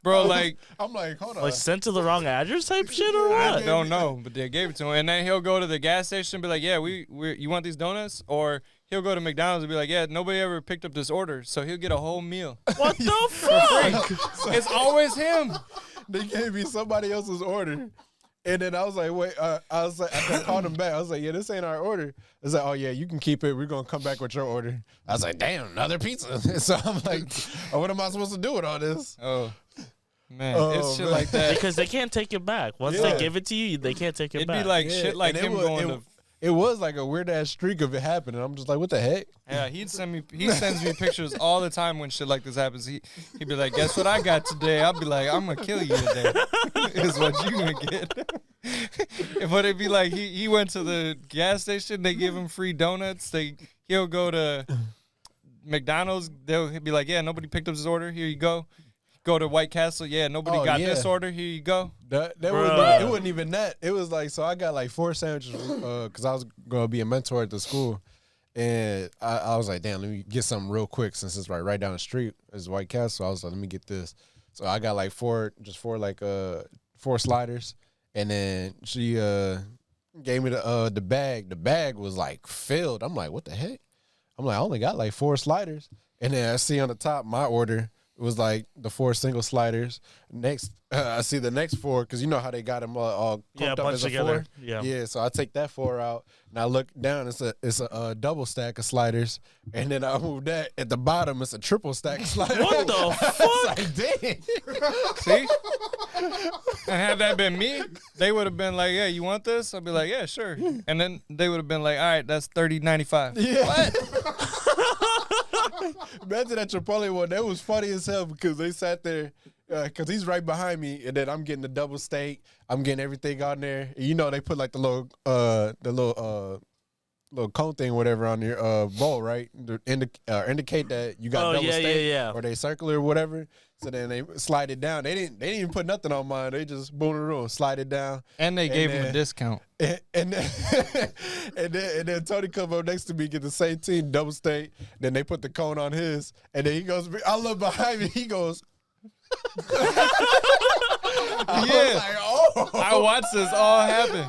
Bro, like I'm like, hold on. Like sent to the wrong address type shit or I what? don't know, but they gave it to him, and then he'll go to the gas station and be like, "Yeah, we you want these donuts?" Or he'll go to McDonald's and be like, yeah, nobody ever picked up this order, so he'll get a whole meal. What the fuck? It's always him. They gave me somebody else's order. And then I was like, wait, I called him back. I was like, yeah, this ain't our order. I was like, oh, yeah, you can keep it. We're going to come back with your order. I was like, damn, another pizza. So I'm like, oh, what am I supposed to do with all this? Oh, man. Oh, it's shit man. like that. Because they can't take it back. Once Yeah. they give it to you, they can't take it It'd back. be like Yeah, shit like and him going to... It was like a weird ass streak of it happening. I'm just like, what the heck? Yeah, he sends me pictures all the time when shit like this happens. He'd be like, guess what I got today? I'll be like, I'm going to kill you today. Is what you going to get. But it'd be like, he went to the gas station. They give him free donuts. He'll go to McDonald's. They'll be like, yeah, nobody picked up his order. Here you go. Go to White Castle. Yeah, nobody got this order. Here you go. It wasn't even that. It was like, so I got like 4 sandwiches because I was going to be a mentor at the school. And I was like, damn, let me get something real quick since it's right down the street. It's White Castle. I was like, let me get this. So I got like four sliders. And then she gave me the bag. The bag was like filled. I'm like, what the heck? I'm like, I only got like 4 sliders. And then I see on the top my order. It was like the 4 single sliders. Next, I see the next 4 because you know how they got them all clumped up as a together. 4. Yeah. So I take that 4 out, and I look down. It's a double stack of sliders, and then I move that at the bottom. It's a triple stack of sliders. What the fuck? Like, dang. See? And had that been me, they would have been like, yeah, you want this? I'd be like, yeah, sure. And then they would have been like, all right, that's $30.95. Yeah. What? Imagine that Chipotle one. That was funny as hell because they sat there, because he's right behind me, and then I'm getting the double steak. I'm getting everything on there. And you know they put like the little cone thing, whatever, on your bowl, right? To indicate that you got double steak, or they circular or whatever. So then they slide it down. They didn't even put nothing on mine. They just boom the room, slide it down. And they gave him a discount. And then and then Tony come up next to me, get the same team, double steak. Then they put the cone on his, and then he goes, I look behind me, he goes. I was like, oh. I watched this all happen.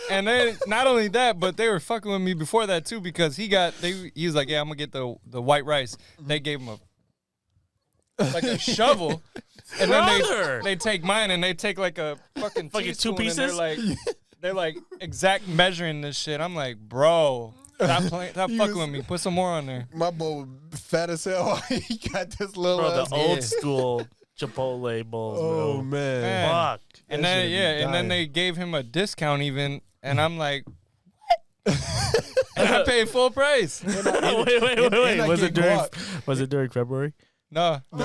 And then not only that, but they were fucking with me before that too, because he was like, yeah, I'm gonna get the white rice. They gave him a shovel, and then they take mine and they take like a fucking Fucking 2 teaspoon, pieces? and they're like exact measuring this shit. I'm like, bro, stop fucking with me. Put some more on there. My boy fat as hell. He got this little Bro, ass. the old school Chipotle bowls, Oh bro. man. Fuck. And That then shit'd be and then dying. they gave him a discount even, and I'm like, what? And I paid full price. Wait. and I Was it get during February? No. And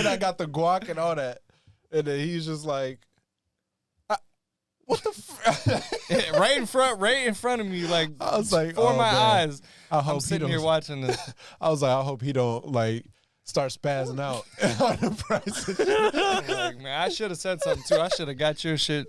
I got the guac and all that. And then he's just like, what the right in front of me, like I was like, before oh, my man. eyes. I hope I'm he sitting here don't- watching this. I was like, I hope he don't like start spazzing out on the prices. Like, man, I should have said something too. I should have got your shit.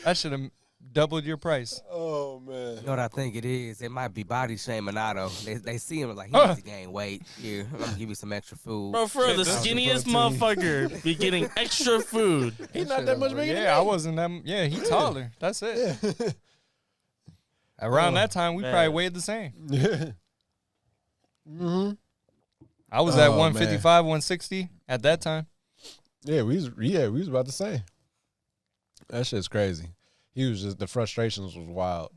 I should have doubled your price. Oh man. You know what I think it is? It might be body shaming Otto. They see him like he needs to gain weight. Here, I'm gonna give you some extra food. Bro, for the that's skinniest protein. motherfucker be getting extra food. He's not that much bigger. Yeah, I wasn't that. Yeah, he taller. That's it. Yeah. Around that time, we man. probably weighed the same. Yeah. Mm-hmm. I was at Oh, 155, 160 at that time. Yeah, we was about the same. That shit's crazy. He was just, the frustrations was wild.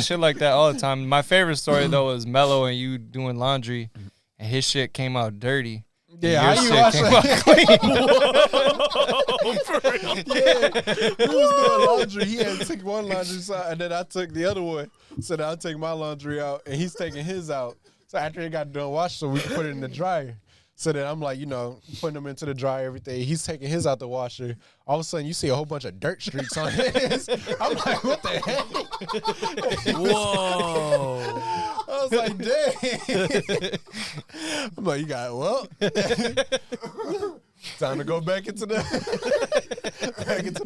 Shit like that all the time. My favorite story though was Mello and you doing laundry, and his shit came out dirty. Yeah, Your how you shit wash came that? Oh, for real? Yeah, we was doing laundry. He had to take one laundry side, and then I took the other one. So then I take my laundry out, and he's taking his out. So after he got done washing, so we could put it in the dryer. So then I'm like, putting them into the dryer, everything. He's taking his out the washer. All of a sudden, you see a whole bunch of dirt streaks on his. I'm like, what the heck? Whoa. I was like, dang. I'm like, you got, well, time to go back into the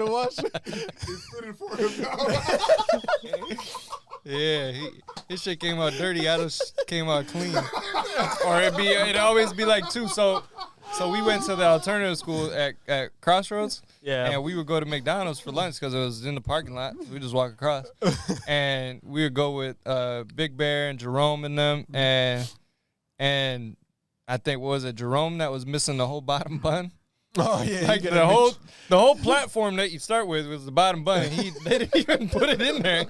washer. Yeah, his shit came out dirty. Ours came out clean. Or it'd always be like two. So so we went to the alternative school at Crossroads. Yeah. And we would go to McDonald's for lunch because it was in the parking lot. We just walk across. And we would go with Big Bear and Jerome and them. And I think, what was it, Jerome that was missing the whole bottom bun? Oh yeah, Like the whole platform that you start with was the bottom bun. They didn't even put it in there.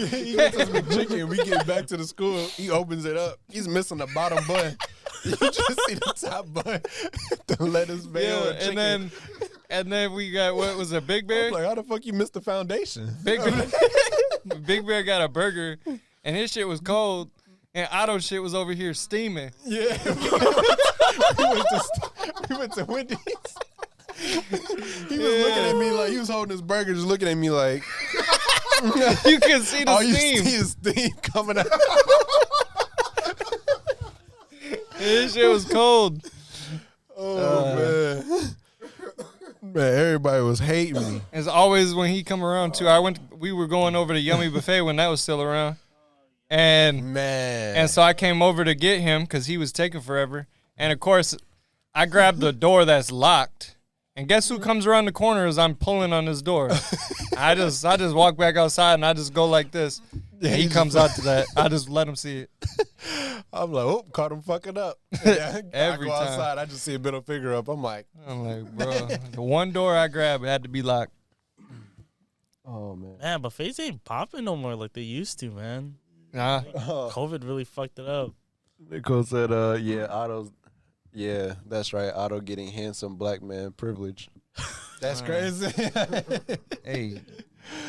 He gets us McChicken. We get back to the school. He opens it up. He's missing the bottom bun. You just see the top bun, the lettuce, mayo, and chicken. And then we got, what was it, Big Bear? I'm like, how the fuck you missed the foundation? Big Bear got a burger, and his shit was cold, and Otto's shit was over here steaming. Yeah. we went to Wendy's. He was looking at me like, he was holding his burger, just looking at me like. You can see the all steam. You see is steam coming out. His shit was cold. Oh, man. Man, everybody was hating me. As always, when he come around, too, we were going over to Yummy Buffet when that was still around. And so I came over to get him because he was taking forever. And, of course, I grabbed the door that's locked. And guess who comes around the corner as I'm pulling on this door? I just walk back outside, and I just go like this. And he comes out to that. I just let him see it. I'm like, oh, caught him fucking up. Yeah, Every I go time. outside, I just see a middle finger up. I'm like, bro, the one door I grabbed had to be locked. oh, man. Man, buffets ain't popping no more like they used to, man. Nah. COVID really fucked it up. Nicole said, yeah, that's right. Otto getting handsome black man privilege. That's crazy. Hey,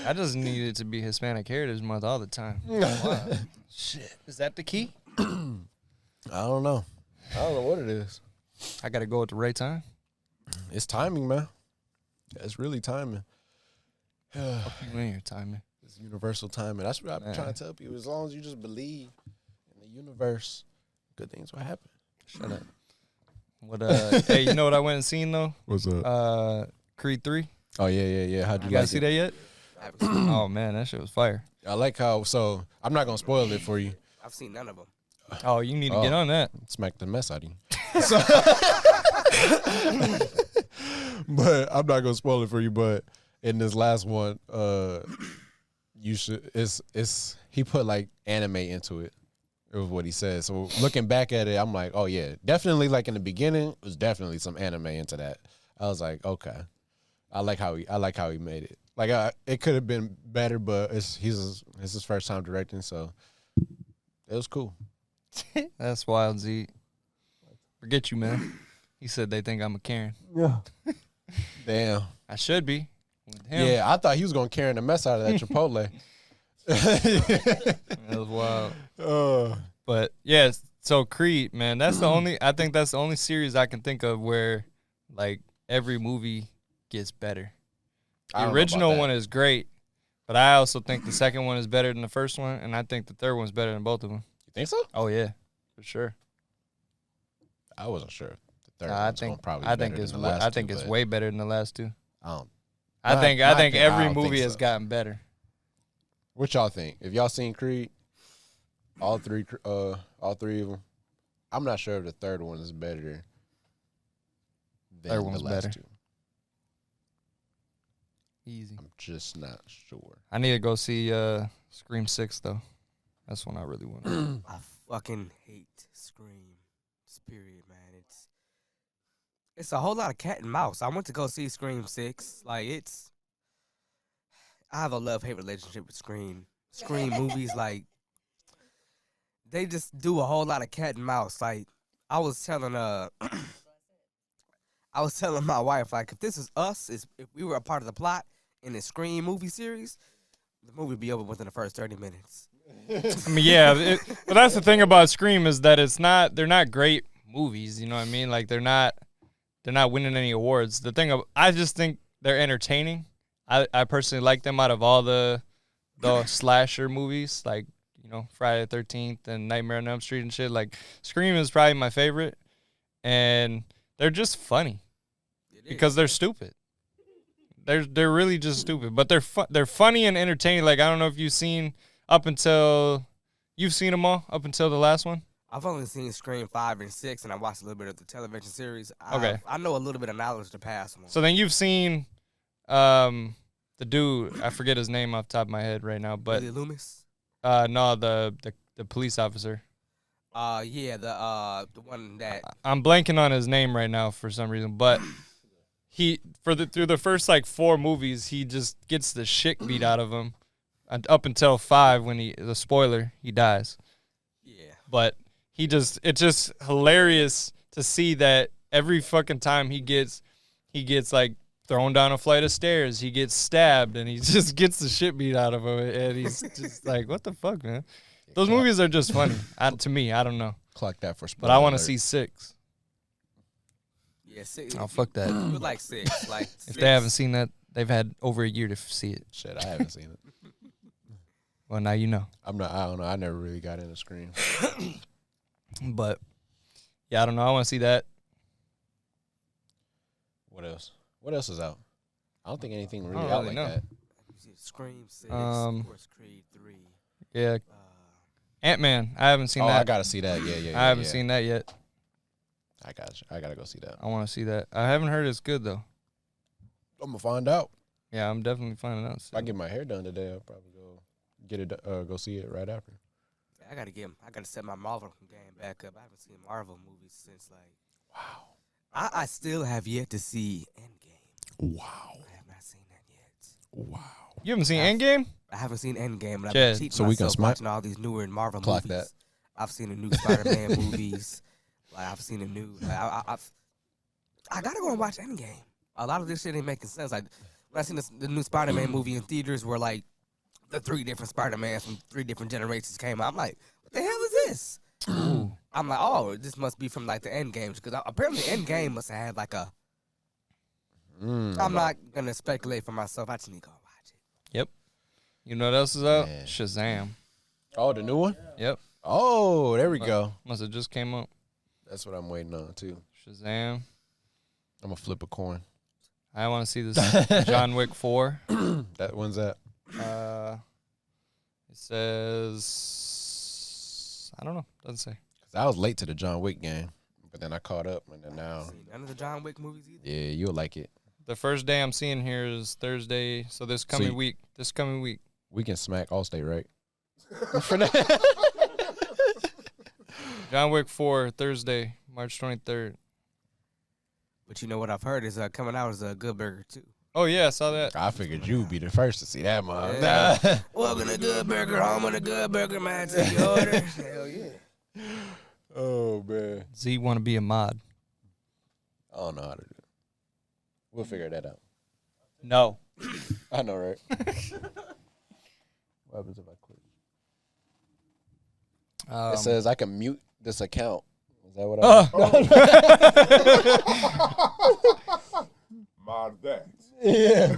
I just needed to be Hispanic Heritage Month all the time. Wow. Shit. Is that the key? I don't know. I don't know what it is. I got to go at the right time. It's timing, man. It's really timing. Fuck you in your timing. It's universal timing. That's what I'm trying to tell people. As long as you just believe in the universe, good things will happen. Shut up. What? Hey, you know what I went and seen though? What's up? Creed 3. Oh yeah. How'd You you guys like see it? that yet? Oh man, that shit was fire. I like how. So I'm not gonna spoil it for you. I've seen none of them. Oh, you need to get on that. Smack the mess out of you. So, but I'm not gonna spoil it for you. But in this last one, you should. It's he put like anime into it. It was what he said. So looking back at it, I'm like, oh yeah, definitely. Like in the beginning, it was definitely some anime into that. I was like, okay, I like how he made it. Like it could have been better, but it's his first time directing, so it was cool. That's wild, Z. Forget you, man. He said they think I'm a Karen. Yeah. Damn. I should be. With him. Yeah, I thought he was gonna Karen the mess out of that Chipotle. That was wild. But yeah, so Creed, man, that's the only. I think that's the only series I can think of where like every movie gets better. The original one is great, but I also think the second one is better than the first one, and I think the third one's better than both of them. You think so? Oh yeah, for sure. I wasn't sure. The third I one's think probably I better think than it's the last I think two, it's but way better than the last two. I don't. I think I every don't movie think has so. gotten better. What y'all think? If y'all seen Creed, all three of them, I'm not sure if the third one is better than Third the one's last better. two. Easy. I'm just not sure. I need to go see Scream 6 though. That's one I really want. I fucking hate Scream. Period, man. It's a whole lot of cat and mouse. I went to go see Scream 6. Like I have a love-hate relationship with Scream. Scream movies, like they just do a whole lot of cat and mouse. Like I was telling my wife, like if this is us, if we were a part of the plot in the Scream movie series, the movie would be over within the first 30 minutes. I mean, yeah, but that's the thing about Scream is that they're not great movies. You know what I mean? Like they're not winning any awards. I just think they're entertaining. I personally like them out of all the slasher movies, like Friday the 13th and Nightmare on Elm Street and shit. Like Scream is probably my favorite, and they're just funny because they're stupid. They're really just stupid, but they're funny and entertaining. Like I don't know if you've seen them all up until the last one. I've only seen Scream 5 and 6, and I watched a little bit of the television series. Okay. I know a little bit of knowledge to pass on. So then you've seen the dude, I forget his name off the top of my head right now, but Billy Loomis? no, the police officer. Yeah, the one that I'm blanking on his name right now for some reason, but through the first like 4 movies, he just gets the shit beat out of him, and up until 5 when the spoiler, he dies. yeah. But it's just hilarious to see that every fucking time he gets like thrown down a flight of stairs, he gets stabbed, and he just gets the shit beat out of him, and he's just like, what the fuck, man? Those movies are just funny. To me, I don't know. Clock that for spoiler But I want to alert. see 6. Yeah, 6. Oh, fuck that. You would like 6. Like If they haven't seen that, they've had over a year to see it. Shit, I haven't seen it. Well, now you know. I don't know. I never really got into Scream. But, yeah, I don't know. I want to see that. What else? What else is out? I don't think anything really don't out really like know. that. Scream 6, Um, of course, Creed 3. Yeah. Ant-Man. I haven't seen Oh, that. I gotta see that. Yeah. I haven't seen that yet. I got you. I gotta go see that. I want to see that. I haven't heard it's good, though. I'm gonna find out. Yeah, I'm definitely finding out. If I get my hair done today, I'll probably go see it right after. I gotta set my Marvel game back up. I haven't seen Marvel movies since Wow. I still have yet to see Endgame. Wow. I have not seen that yet. Wow. You haven't seen Endgame? I haven't seen Endgame, but I've Chad, been cheating so we can myself smack- watching all these newer Marvel Clock movies. that. I've seen the new Spider-Man movies. Like I've seen the new. I gotta go and watch Endgame. A lot of this shit ain't making sense. Like when I seen the new Spider-Man movie in theaters, where like the 3 different Spider-Mans from 3 different generations came out. I'm like, what the hell is this? I'm like, oh, this must be from like the Endgames, because apparently Endgame must have had like a. I'm not gonna speculate for myself. I just need to go watch it. Yep. You know what else is out? Man. Shazam. Oh, the new one? Yep. Oh, there we go. Must have just came up. That's what I'm waiting on too. Shazam. I'm gonna flip a coin. I want to see this John Wick 4. That one's that. It says, I don't know. Doesn't say. 'Cause I was late to the John Wick game, but then I caught up, and then now, Seen none of the John Wick movies either. yeah, you'll like it. The first day I'm seeing here is Thursday. So this coming week. We can smack Allstate, right? John Wick 4, Thursday, March 23rd. But you know what I've heard is coming out is a Good Burger too. Oh, yeah, I saw that. I figured you'd be the first to see that, man. Yeah. Welcome to Good Burger, home of the Good Burger, man. Take your order. Hell yeah. Oh man, Z want to be a mod. I don't know how to do it. We'll figure that out. No. I know, right? What happens if I quit? It says I can mute this account. Is that what I? Mod that. Yeah.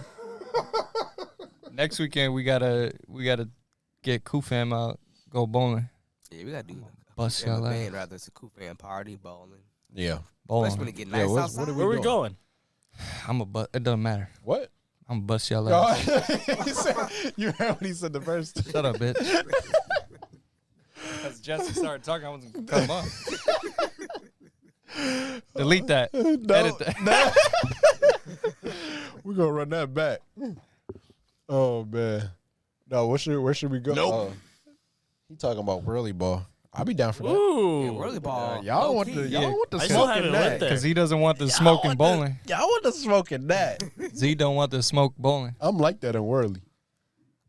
Next weekend we gotta get Kufam out, go bowling. Yeah, we gotta do Bust a y'all band, out. rather it's a cool fan party, bowling. Yeah. Especially when Bowling. it get Yeah, nice what outside. are Where we doing? going? I'm a bust. It doesn't matter. What? I'm gonna bust y'all No, out. he said, you heard what he said the first. Shut up, bitch. As Jesse started talking, I wasn't gonna cut him off. Delete that. Edit that. We're gonna run that back. Oh man. No, where should we go? Nope. He talking about whirly ball. I'll be down for that. Ooh. Yeah, whirly ball. Y'all want low-key. the y'all yeah. want the I still smoking haven't went that. there. Because he doesn't want the smoking bowling. Y'all want the smoking that. Z don't want the smoke bowling. I'm like that in whirly.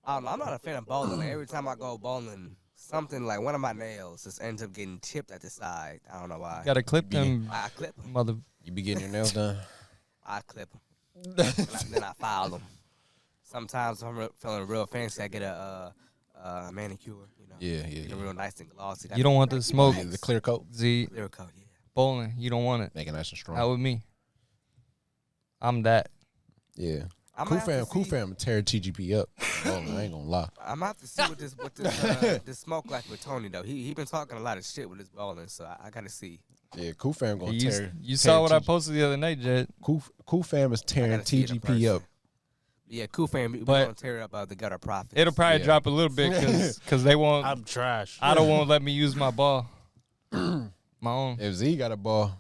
I'm not a fan of bowling. Like, every time I go bowling, something like one of my nails just ends up getting chipped at the side. I don't know why. Gotta clip them I clip them. mother. You be getting your nails done. I clip them. Then I file them. Sometimes if I'm feeling real fancy, I get a manicure. You know, Yeah, get it real nice and glossy. You don't want the smoke. Yeah, the clear coat. Z Clear coat, yeah. bowling. You don't want it. Make it nice and strong. Not with me. I'm that. Yeah. I'm Cool gonna have fam, to see- tear TGP up. Oh, I ain't gonna lie. I'm gonna have to see what this this smoke like with Tony though. He been talking a lot of shit with his bowling, so I gotta see. Yeah, Cool fam gonna You, tear. you tear saw what I TG posted the other night, Jed. Cool fam is I tearing gotta see it in TGP person. up. Yeah, cool fam. We But- gonna tear up the gutter profits. It'll probably Yeah. drop a little bit because they won't. I'm trash. I don't want to let me use my ball. My own. If Z got a ball,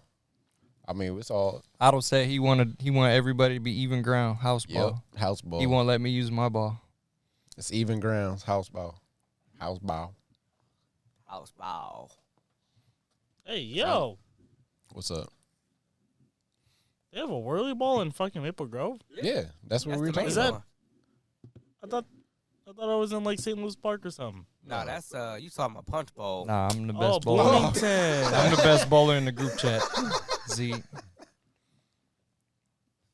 I mean, it's all. Otto said he wanted everybody to be even ground, house ball. Yep, house ball. He won't let me use my ball. It's even grounds, house ball. House ball. House ball. Hey, yo. What's up? They have a whirly ball in fucking Maple Grove? Yeah, that's what we were talking Is that- about. I thought I was in like St. Louis Park or something. Nah, that's you talking about punch bowl. Nah, I'm the Oh, best bowler. Bloomington. I'm the best bowler in the group chat. Z.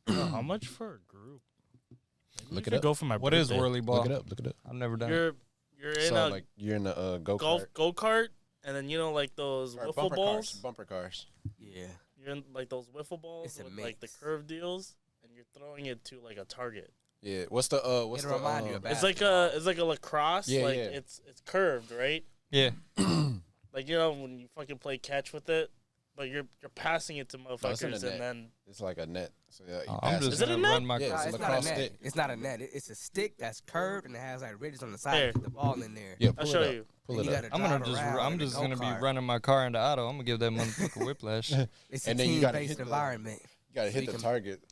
How much for a group? Maybe Look we it should up. Go for my What is birthday. whirly ball? Look it up. Look it up. I've never done it. You're in So a like you're in the go golf kart. go-kart, and then you know like those Or wiffle balls. Bumper cars. Yeah. You're in like those wiffle balls It's a with like the mix. curved deals, and you're throwing it to like a target. Yeah. What's the what's It'll the remind you of It's like a lacrosse. Yeah, like yeah. it's curved, right? Yeah. Like you know when you fucking play catch with it, but you're passing it to it's in a motherfuckers, net. and then It's like a net. So yeah, you I'm pass just Is it gonna a net? run my Yeah, Nah, it's a it's not a lacrosse net. stick. It's not a net. It's a stick that's curved and it has like ridges on the side. Here. With the ball in there. Yeah, I'll pull show it up. you. Pull And it you up. gotta I'm gonna drive just around I'm in a just gonna be go-kart. running my car into Otto. I'm gonna give that motherfucker whiplash. It's a And then you gotta team-based hit the- environment. You gotta So hit you the can- target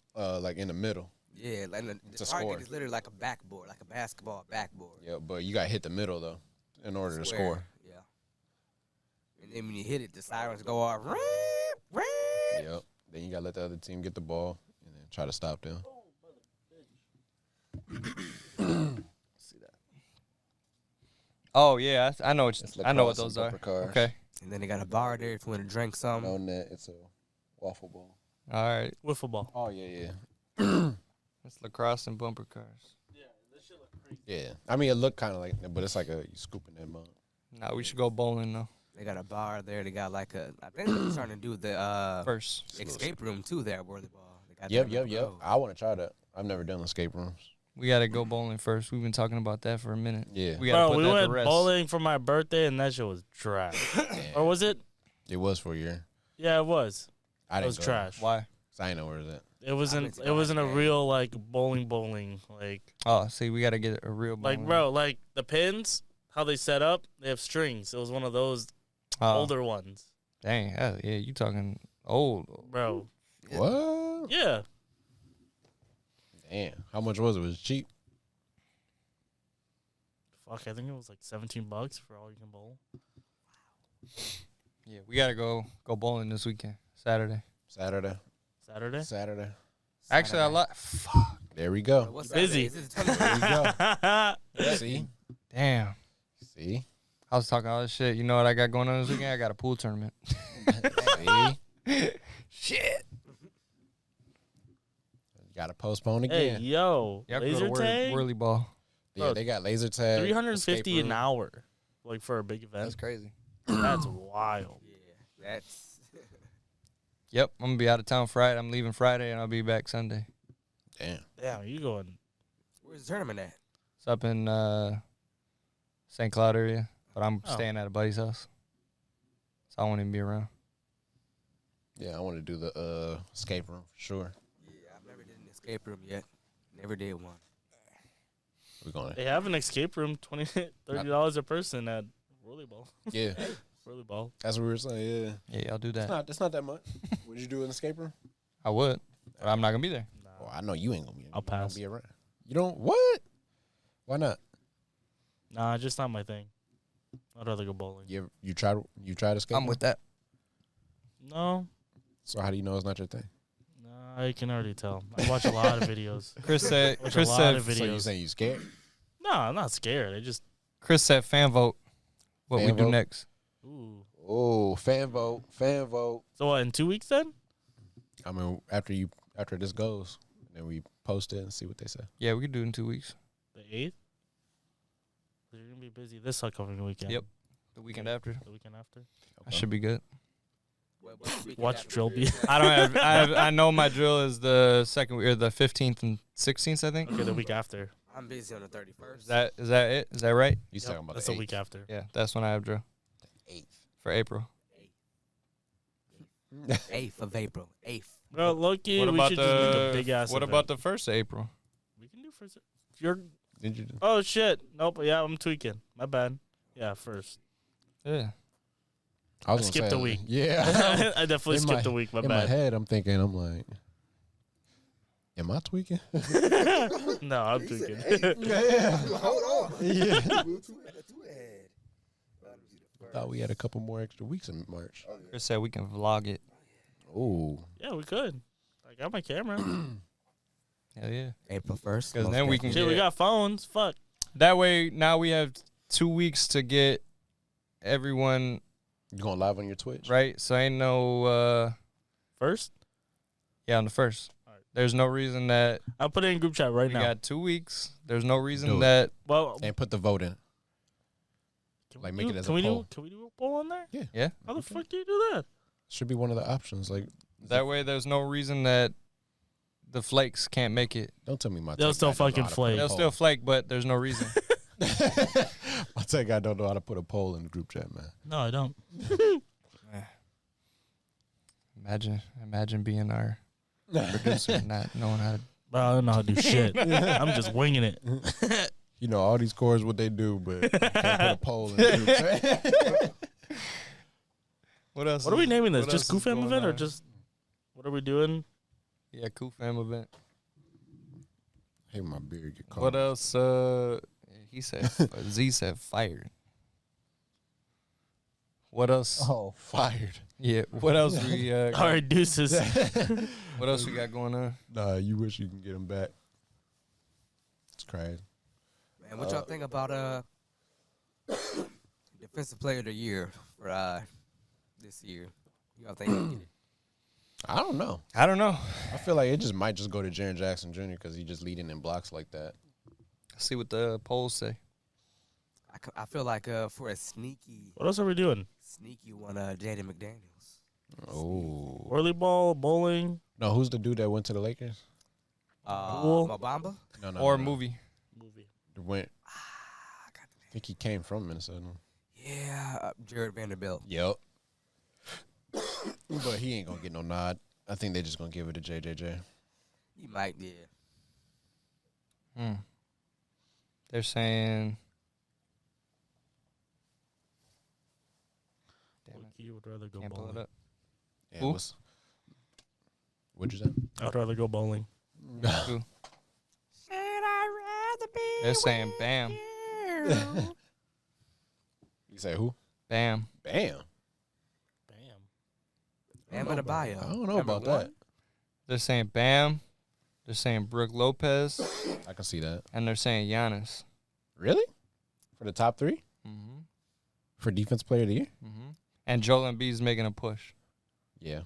like in the middle. Yeah, like the To target score. is literally like a backboard, like a basketball backboard. Yeah, but you gotta hit the middle though in order to Square. score. Yeah. And then when you hit it, the sirens go off. Ring, ring. Yep. Then you gotta let the other team get the ball and then try to stop them. Oh yeah, I know what It's I know what lacrosse those and are. bumper cars. Okay. And then they got a bar there if you want to drink something. No net. It's a waffle ball. All right. wiffle ball. Oh yeah. It's lacrosse and bumper cars. Yeah. I mean, it looked kind of like that, but it's like you scooping that mug. Nah, we should go bowling though. They got a bar there. They got like a. I think they're starting to do the First, escape room too there at Worthy Ball. They got Yep. that in the road. I want to try that. I've never done escape rooms. we gotta go bowling first. We've been talking about that for a minute. Yeah. We gotta Bro, put we that went to rest. bowling for my birthday, and that shit was trash. Or was it? It was for a year. Yeah, it was. I It didn't was go. trash. Why? 'Cause I didn't know where it was at. It wasn't. been to It wasn't a God's real like bowling. Oh, see, we gotta get a real bowling. Like bro, like the pins, how they set up, they have strings. It was one of those Oh, older ones, Dang, yeah, you talking old? bro. What? Yeah, Damn. How much was it? Was it cheap? fuck. I think it was like $17 for all you can bowl. Yeah, we gotta go bowling this weekend, Saturday. Saturday. Saturday. Actually, I Saturday. like. Fuck. There we go. What's Busy. Saturday? Is it the 23rd? See? Damn. See? I was talking all this shit. You know what I got going on this weekend? I got a pool tournament. See? Shit. Gotta postpone Hey, again. yo, Y'all go laser to tag, whirly ball. Yeah, Bro, they got laser tag. 350 escape an room. hour, like for a big event. That's crazy. That's wild. Yeah, that's. Yep, I'm gonna be out of town Friday. I'm leaving Friday and I'll be back Sunday. Damn. Damn, you going? Where's the tournament at? It's up in St. Cloud area, but I'm Oh. staying at a buddy's house, so I won't even be around. Yeah, I want to do the escape room for sure. Yeah, I've never did an escape room yet. Never did one. We're going. They have an escape room, $30 a person at Whirly Ball. Yeah, Whirly Ball. that's what we were saying. Yeah, Yeah, I'll do that. it's not that much. Would you do an escape room? I would, but I'm not gonna be there. Nah. Oh, I know you ain't gonna be. I'll you don't pass. Be around. You don't what? Why not? Nah, just not my thing. I'd rather go bowling. You tried escape I'm room? with that. No, So how do you know it's not your thing? nah, I can already tell. I watch a lot of videos. Chris said. Watch Chris a lot said. of So you videos. saying you scared? No, I'm not scared. I just, Chris said fan vote. What we Fan do vote? next? ooh. Oh, fan vote. So what, in 2 weeks then? I mean, after this goes, then we post it and see what they say. Yeah, we could do it in 2 weeks. The 8th? You're going to be busy this upcoming weekend. Yep. The weekend after. The weekend after. I should be good. What's the weekend Watch after? drill beat. I don't have. I know my drill is the second or the 15th and 16th. I think. Okay, the week after. I'm busy on the 31st. Is that it? Is that right? You Yep, talking about that's the the week after. Yeah, that's when I have drill 8th? for April. 8th of April. 8th. Bro, Loki, What we about should just make a the? big ass What event. about the 1st of April? We can do first. You're. Did you? Oh, shit. Nope. Yeah, I'm tweaking. My bad. Yeah, first. Yeah. I was I gonna skipped say, a week. Yeah. I definitely In skipped a week. My in my bad. head, I'm thinking, I'm like, am I tweaking? No, I'm tweaking. Yeah. Hold on. Yeah. Too ahead. Thought we had a couple more extra weeks in March. Chris said we can vlog it. Oh. Yeah, we could. I got my camera. Hell yeah. April 1st. Because then we can Shit, we got phones. Fuck. That way, now we have 2 weeks to get everyone You going live on your Twitch? right. So ain't no, First, yeah, on the 1st. Alright. There's no reason that I'll put it in group chat right we now. got 2 weeks. There's no Do reason it. that, Well, And put the vote in. can like, we make do- it as can a we poll. Can we do a poll on there? yeah. How the fuck do you do that? Should be one of the options. Like, That way, there's no reason that the flakes can't make it. don't tell me my They'll tech still guy don't know fucking how to put a flake. They'll poll. still flake, but there's no reason. My tech guy don't know how to put a poll in the group chat, man. No, I don't. Imagine being our producer and not knowing how to. Bro, I don't know how to do shit. I'm just winging it. You know, all these cores, what they do, but can't put a poll in the group chat. What else? What are we naming this? what Just else is Kufam going event or on? just what are we doing? Yeah, cool fam event. Hey, my beard get cold. What else? He said Z said fired. What else? Oh, fired. Yeah. What else we? All right, deuces. What else we got going on? Nah, you wish you can get him back. It's crazy. Man, what y'all think about defensive player of the year for this year? Y'all think? he'll get it? I don't know. I don't know. I feel like it just might just go to Jaren Jackson Jr. because he just leading in blocks like that. See what the polls say. I feel like for a sneaky What else are we doing? one, Jaden McDaniels. Oh. Whirly ball, bowling, No, who's the dude that went to the Lakers? Cool. Mobamba. No. Or no. movie. movie. Went. I got the I think he came from Minnesota. Yeah, Jared Vanderbilt. Yep. But he ain't gonna get no nod. I think they're just gonna give it to JJJ. He might, yeah. They're saying. Damn it. You would rather go Can't pull it bowling. up. Yeah, Who? What'd you say? I'd rather go bowling. Who? They're saying Bam. You say who? Bam. Bam. Bam. Bam Adebayo. I don't know Number about one. that. They're saying Bam. They're saying Brooke Lopez. I can see that. And they're saying Giannis. Really? For the top 3? Mm-hmm. For defense player of the year? Mm-hmm. And Joel Embiid's making a push. Yeah.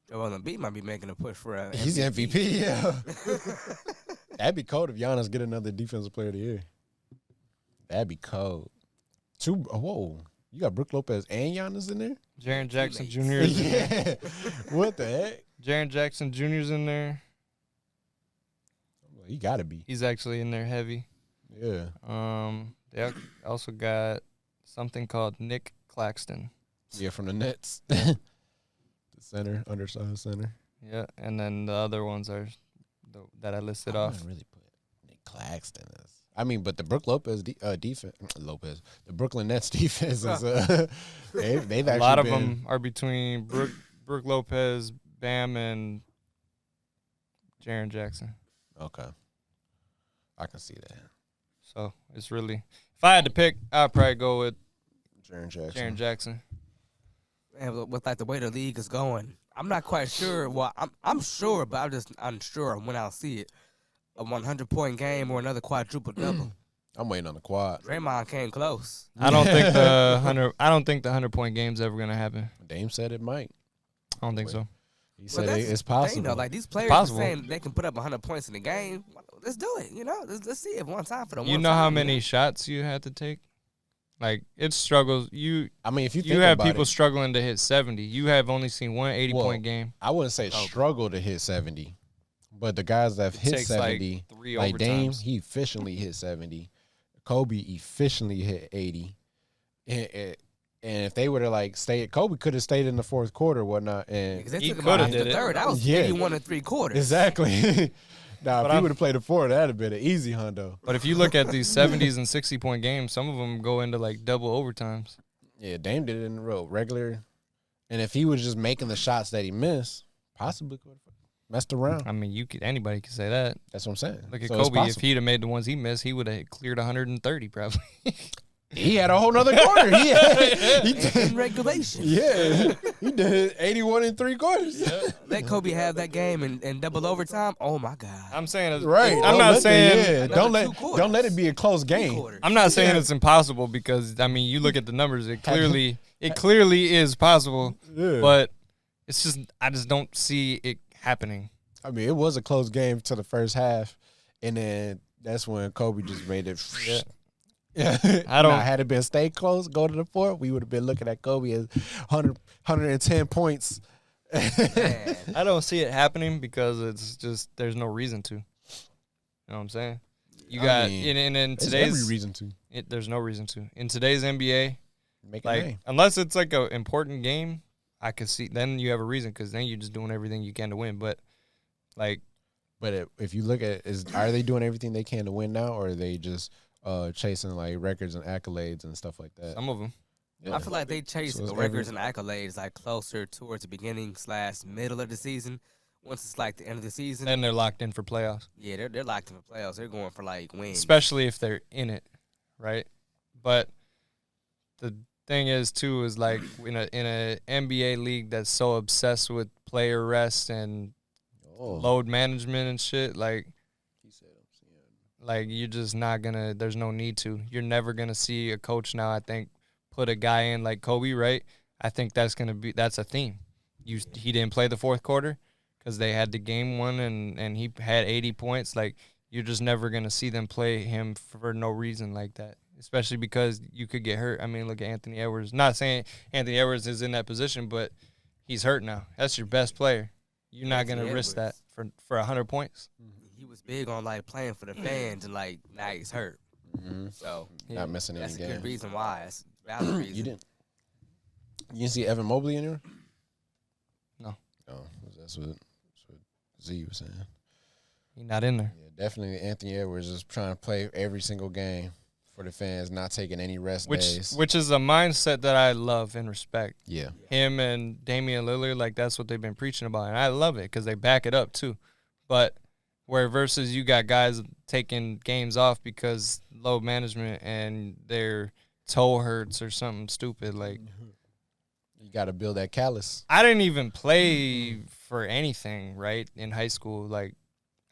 Joel Embiid might be making a push for a He's MVP, yeah. That'd be cold if Giannis get another defensive player of the year. That'd be cold. Whoa. You got Brook Lopez and Giannis in there? Jaren Jackson Jr. Teammates. is in there. Yeah. What the heck? Jaren Jackson Jr.'s in there. He gotta be. He's actually in there heavy. Yeah. They also got something called Nick Claxton. Yeah, from the Nets. The center, undersized center. Yeah, and then the other ones are that I listed off. wouldn't really put Nick Claxton as. I mean, but the Brook Lopez defense, the Brooklyn Nets defense is they've actually A lot of been, them are between Brooke Lopez, Bam, and Jaren Jackson. Okay. I can see that. So it's really, if I had to pick, I'd probably go with Jaren Jackson. Jaren Jackson. And with like the way the league is going, I'm not quite sure. Well, I'm sure, but I'm just unsure when I'll see it. A 100-point game or another quadruple double. I'm waiting on the quad. Draymond came close. I don't think the 100-point game's ever gonna happen. Dame said it might. I don't think so. He But said that's it's the possible. thing, though. Like these players are Possible. saying they can put up 100 points in the game. Let's do it. You know, let's see it one time for the You one know time, how you many know? shots you had to take? Like it struggles. You I mean, if you think have about people it, struggling to hit 70. You have only seen one 80-point game. I wouldn't say struggle to hit 70, but the guys that have hit takes, 70, like, 3 like Dame, overtimes. he efficiently hit 70. Kobe efficiently hit 80. And if they were to like stay, Kobe could have stayed in the fourth quarter, whatnot, and Because they He took him out coulda after did the it. third. That was Yeah. 81 3/4. exactly. Nah, if he would have played a 4, that'd have been an easy hundo. But if you look at these 70s and 60-point games, some of them go into like double overtimes. Yeah, Dame did it in the row, regular. And if he was just making the shots that he missed, possibly could have messed around. I mean, anybody could say that. That's what I'm saying. Look at So it's Kobe. If possible. he'd have made the ones he missed, he would have cleared 130 probably. He had a whole nother quarter. He did, In regulation. yeah, he did 81 and 3/4. Let Kobe have that game in double overtime. Oh my God. I'm saying it's Right. I'm Don't not let saying don't Another 2 let quarters. don't let it be a close game. Quarters. I'm not saying it's impossible because I mean you look at the numbers. It clearly is possible, Yeah. but it's just I just don't see it happening. I mean, it was a close game to the first half, and then that's when Kobe just made it. Yeah. Yeah, I don't- Had it been stay close, go to the 4th, we would have been looking at Kobe as 110 points. Man. I don't see it happening because it's just there's no reason to. You know what I'm saying? You I got mean, in There's today's every reason to there's no reason to. In today's NBA, make a like name. unless it's like an important game, I could see then you have a reason because then you're just doing everything you can to win. But like But if you look at it, are they doing everything they can to win now, or are they just chasing like records and accolades and stuff like that? some of them, Yeah. I feel like they chase So it's the records and accolades like closer towards the beginning / middle of the season. Once it's like the end of the season, then they're locked in for playoffs. yeah, they're locked in the playoffs. They're going for like wins. Especially if they're in it, right? But the thing is too is like in a NBA league that's so obsessed with player rest and Oh. load management and shit, like you're just not gonna. There's no need to. You're never gonna see a coach now. I think put a guy in like Kobe, right? I think that's a theme. He didn't play the fourth quarter because they had the game won and he had 80 points. Like you're just never gonna see them play him for no reason like that. Especially because you could get hurt. I mean, look at Anthony Edwards. Not saying Anthony Edwards is in that position, but he's hurt now. That's your best player. You're not Anthony gonna risk that Edwards. for 100 points. He was big on like playing for the fans, and like now he's hurt. Mhm. So Not missing any that's a good games. reason why. That's a valid reason. You didn't see Evan Mobley in here? No. Oh, that's what Z was saying. He's not in there. Yeah, definitely Anthony Edwards is trying to play every single game for the fans, not taking any rest days. Which is a mindset that I love and respect. Yeah. Him and Damian Lillard, like that's what they've been preaching about, and I love it because they back it up too. But where versus you got guys taking games off because load management and their toe hurts or something stupid. Like You got to build that callus. I didn't even play for anything, right, in high school. Like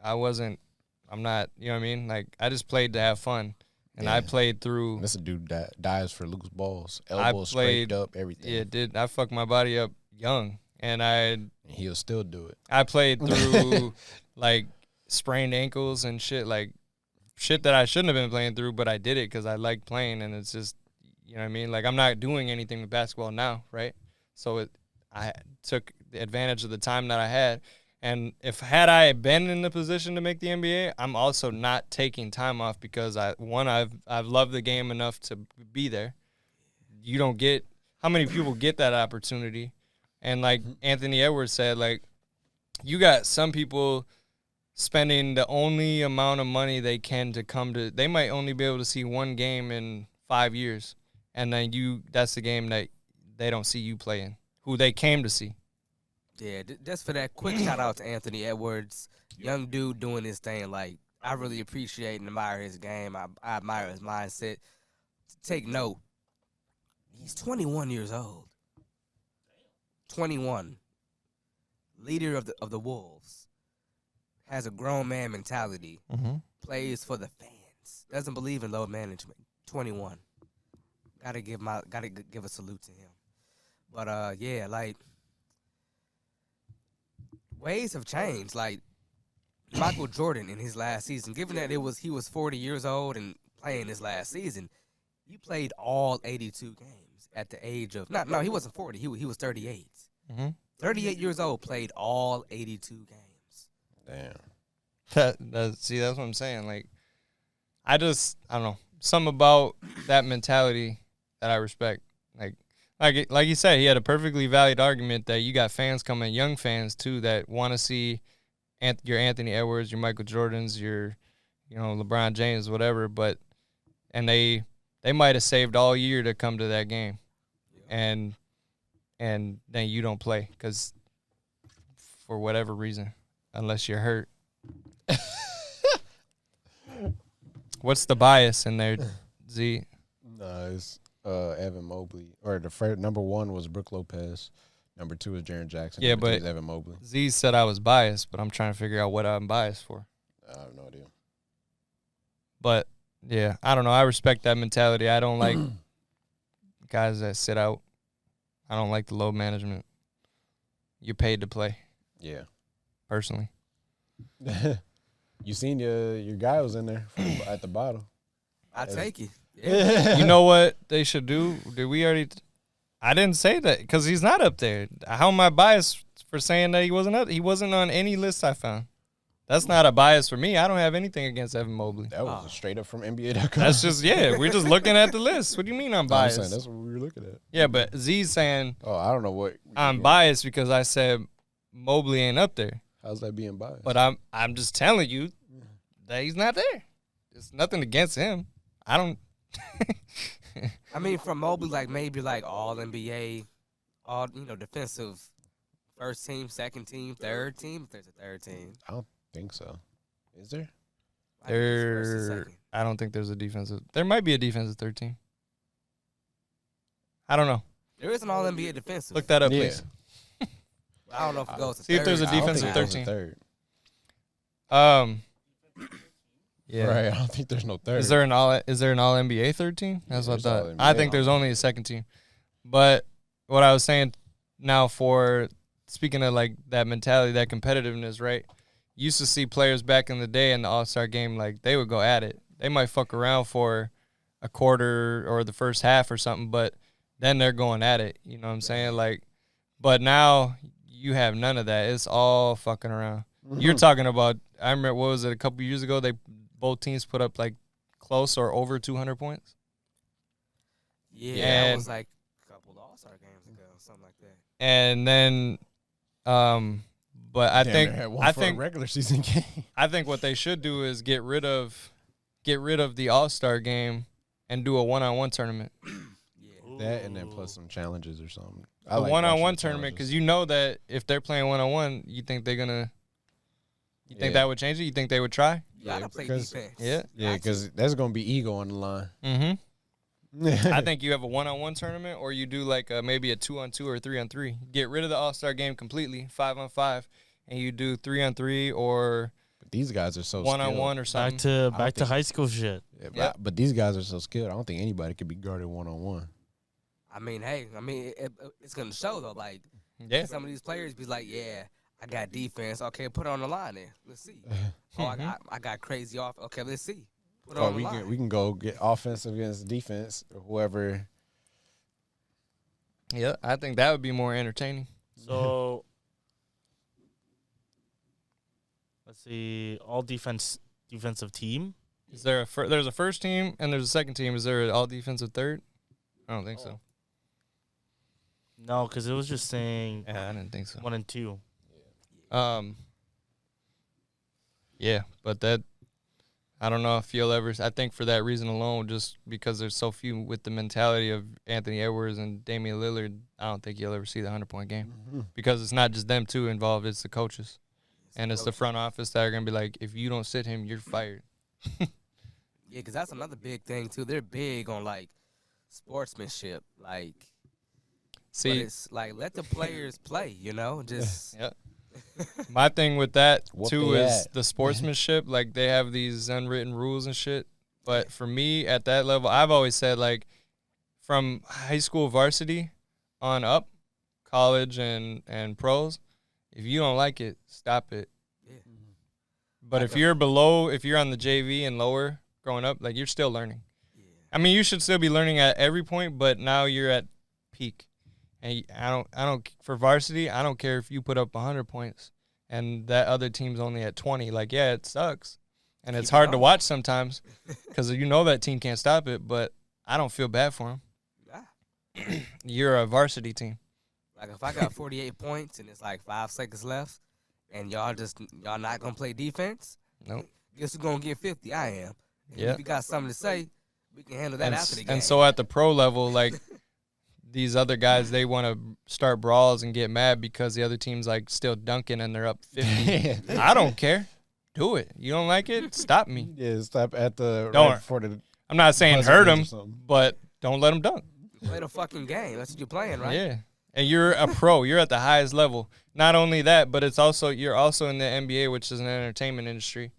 I'm not, you know what I mean? Like I just played to have fun. And I Yeah. played through. This a dude that dives for loose balls, I elbows played- scraped up, everything. Yeah, I fucked my body up young, and And he'll still do it. I played through like sprained ankles and shit, like shit that I shouldn't have been playing through, but I did it because I like playing, and it's just, you know what I mean? Like I'm not doing anything with basketball now, right? So I took advantage of the time that I had. And had I been in the position to make the NBA, I'm also not taking time off because I've loved the game enough to be there. You don't get how many people get that opportunity, and like Anthony Edwards said, like you got some people spending the only amount of money they can to come to. They might only be able to see one game in 5 years, and then that's the game that they don't see you playing, who they came to see. Yeah, just for that quick shout out to Anthony Edwards, young dude doing his thing. Like I really appreciate and admire his game. I admire his mindset. Take note, he's 21 years old. 21, leader of the Wolves, has a grown man mentality. Mm-hmm. Plays for the fans. Doesn't believe in load management. 21. Gotta give a salute to him. But yeah, like. Ways have changed. Like Michael Jordan in his last season, given that he was 40 years old and playing his last season, he played all 82 games at the age of he wasn't 40. He was 38. Mm-hmm. 38 years old, played all 82 games. Damn. See, that's what I'm saying. Like, I don't know, something about that mentality that I respect. Like you said, he had a perfectly valid argument that you got fans coming, young fans too, that want to see your Anthony Edwards, your Michael Jordans, your LeBron James, whatever. And they might have saved all year to come to that game, and then you don't play because for whatever reason, unless you're hurt. What's the bias in there, Z? No, it's Evan Mobley. Or the first, number 1 was Brook Lopez. Number 2 is Jaren Jackson. Yeah, number 2 but is Evan Mobley. Z said I was biased, but I'm trying to figure out what I'm biased for. I have no idea. But, yeah, I don't know. I respect that mentality. I don't like guys that sit out. I don't like the load management. You're paid to play. Yeah. Personally. You seen your guy was in there at the bottom. I take it. Yeah. You know what they should do? Did we already? I didn't say that because he's not up there. How am I biased for saying that he wasn't up? He wasn't on any list I found. That's not a bias for me. I don't have anything against Evan Mobley. That was straight up from NBA.com. That's just, we're just looking at the list. What do you mean I'm biased? I'm saying, that's what we were looking at. Yeah, but Z's saying I don't know what. I'm biased because I said Mobley ain't up there. How's that being biased? But I'm just telling you that he's not there. There's nothing against him. I don't. I mean, from Mobley, maybe all NBA, all defensive, first team, second team, third team. If there's a third team, I don't think so. Is there? I don't think there's a defensive. There might be a defensive third team. I don't know. There is an All NBA defensive. Look that up, please. I don't know if it goes to see third. if there's a I don't defensive think it goes third to team. third. Yeah. Right. I don't think there's no third. Is there an all NBA third team? That's what I thought. All-NBA. I think there's only a second team. But what I was saying now, for speaking of that mentality, that competitiveness, right? You used to see players back in the day in the All-Star game, they would go at it. They might fuck around for a quarter or the first half or something, but then they're going at it. You know what I'm saying? But now you have none of that. It's all fucking around. You're talking about, I remember, what was it, a couple years ago, both teams put up close or over 200 points. Yeah, that was a couple of All-Star games ago, something like that. And then, but I think regular season game. I think what they should do is get rid of the All-Star game and do a one-on-one tournament. That and then plus some challenges or something. A one-on-one tournament, because you know that if they're playing one-on-one, you think they're gonna. You think that would change it? You think they would try? Yeah, I play defense. Yeah, because there's gonna be ego on the line. Mm-hmm. I think you have a one-on-one tournament, or you do maybe a 2-on-2 or 3-on-3. Get rid of the All-Star game completely, 5-on-5, and you do 3-on-3 or. But these guys are so one-on-one or something. Back to high school shit. Yeah, but these guys are so skilled. I don't think anybody could be guarded one-on-one. I mean, it's gonna show though. Some of these players be like, yeah, I got defense. Okay, put it on the line then. Let's see. I got crazy off. Okay, let's see. Put it on the line. We can go get offensive against defense or whoever. Yeah, I think that would be more entertaining. So let's see, all defensive team. Is there there's a first team and there's a second team? Is there an all defensive third? I don't think so. No, because it was just saying. Yeah, I didn't think so. 1 and 2. Yeah, but that, I don't know if you'll ever. I think for that reason alone, just because there's so few with the mentality of Anthony Edwards and Damian Lillard, I don't think you'll ever see the 100-point game because it's not just them two involved; it's the coaches, and it's the front office that are gonna be like, if you don't sit him, you're fired. Yeah, because that's another big thing too. They're big on sportsmanship, See, but it's let the players play. Just yeah. My thing with that Whoop too they is at. the sportsmanship. They have these unwritten rules and shit. But for me, at that level, I've always said from high school varsity on up, college and pros, if you don't like it, stop it. Yeah. But if you're on the JV and lower growing up, you're still learning. Yeah. I mean, you should still be learning at every point, but now you're at peak. And I don't for varsity, I don't care if you put up 100 points and that other team's only at 20. Yeah, it sucks. And it's hard to watch sometimes because that team can't stop it, but I don't feel bad for them. Nah. You're a varsity team. If I got 48 points and it's 5 seconds left, and y'all not gonna play defense. Nope. Guess who's gonna get 50? I am. And Yeah. If you got something to say, we can handle that after the game. And so at the pro level, like these other guys, they want to start brawls and get mad because the other team's like still dunking and they're up 50. I don't care. Do it. You don't like it? Stop me. Yeah, stop at the Don't. right before the I'm not saying buzzer hurt goes or them, something. but don't let them dunk. Play the fucking game. That's what you're playing, right? Yeah. And you're a pro. You're at the highest level. Not only that, but you're also in the NBA, which is an entertainment industry,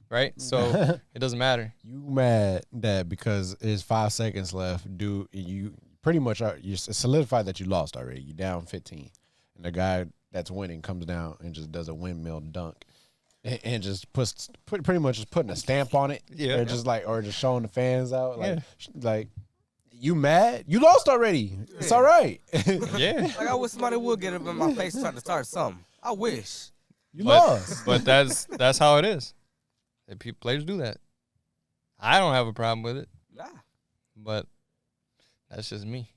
right? So it doesn't matter. You mad that because there's 5 seconds left, you pretty much you solidified that you lost already. You down 15. And the guy that's winning comes down and just does a windmill dunk. And just pretty much just putting a stamp on it. Yeah. Or just showing the fans out. Like, Yeah. like you mad? You lost already. It's all right. Yeah. Like I wish somebody would get up in my face trying to start something. I wish. You lost. But that's how it is. Players do that. I don't have a problem with it, Nah. but that's just me.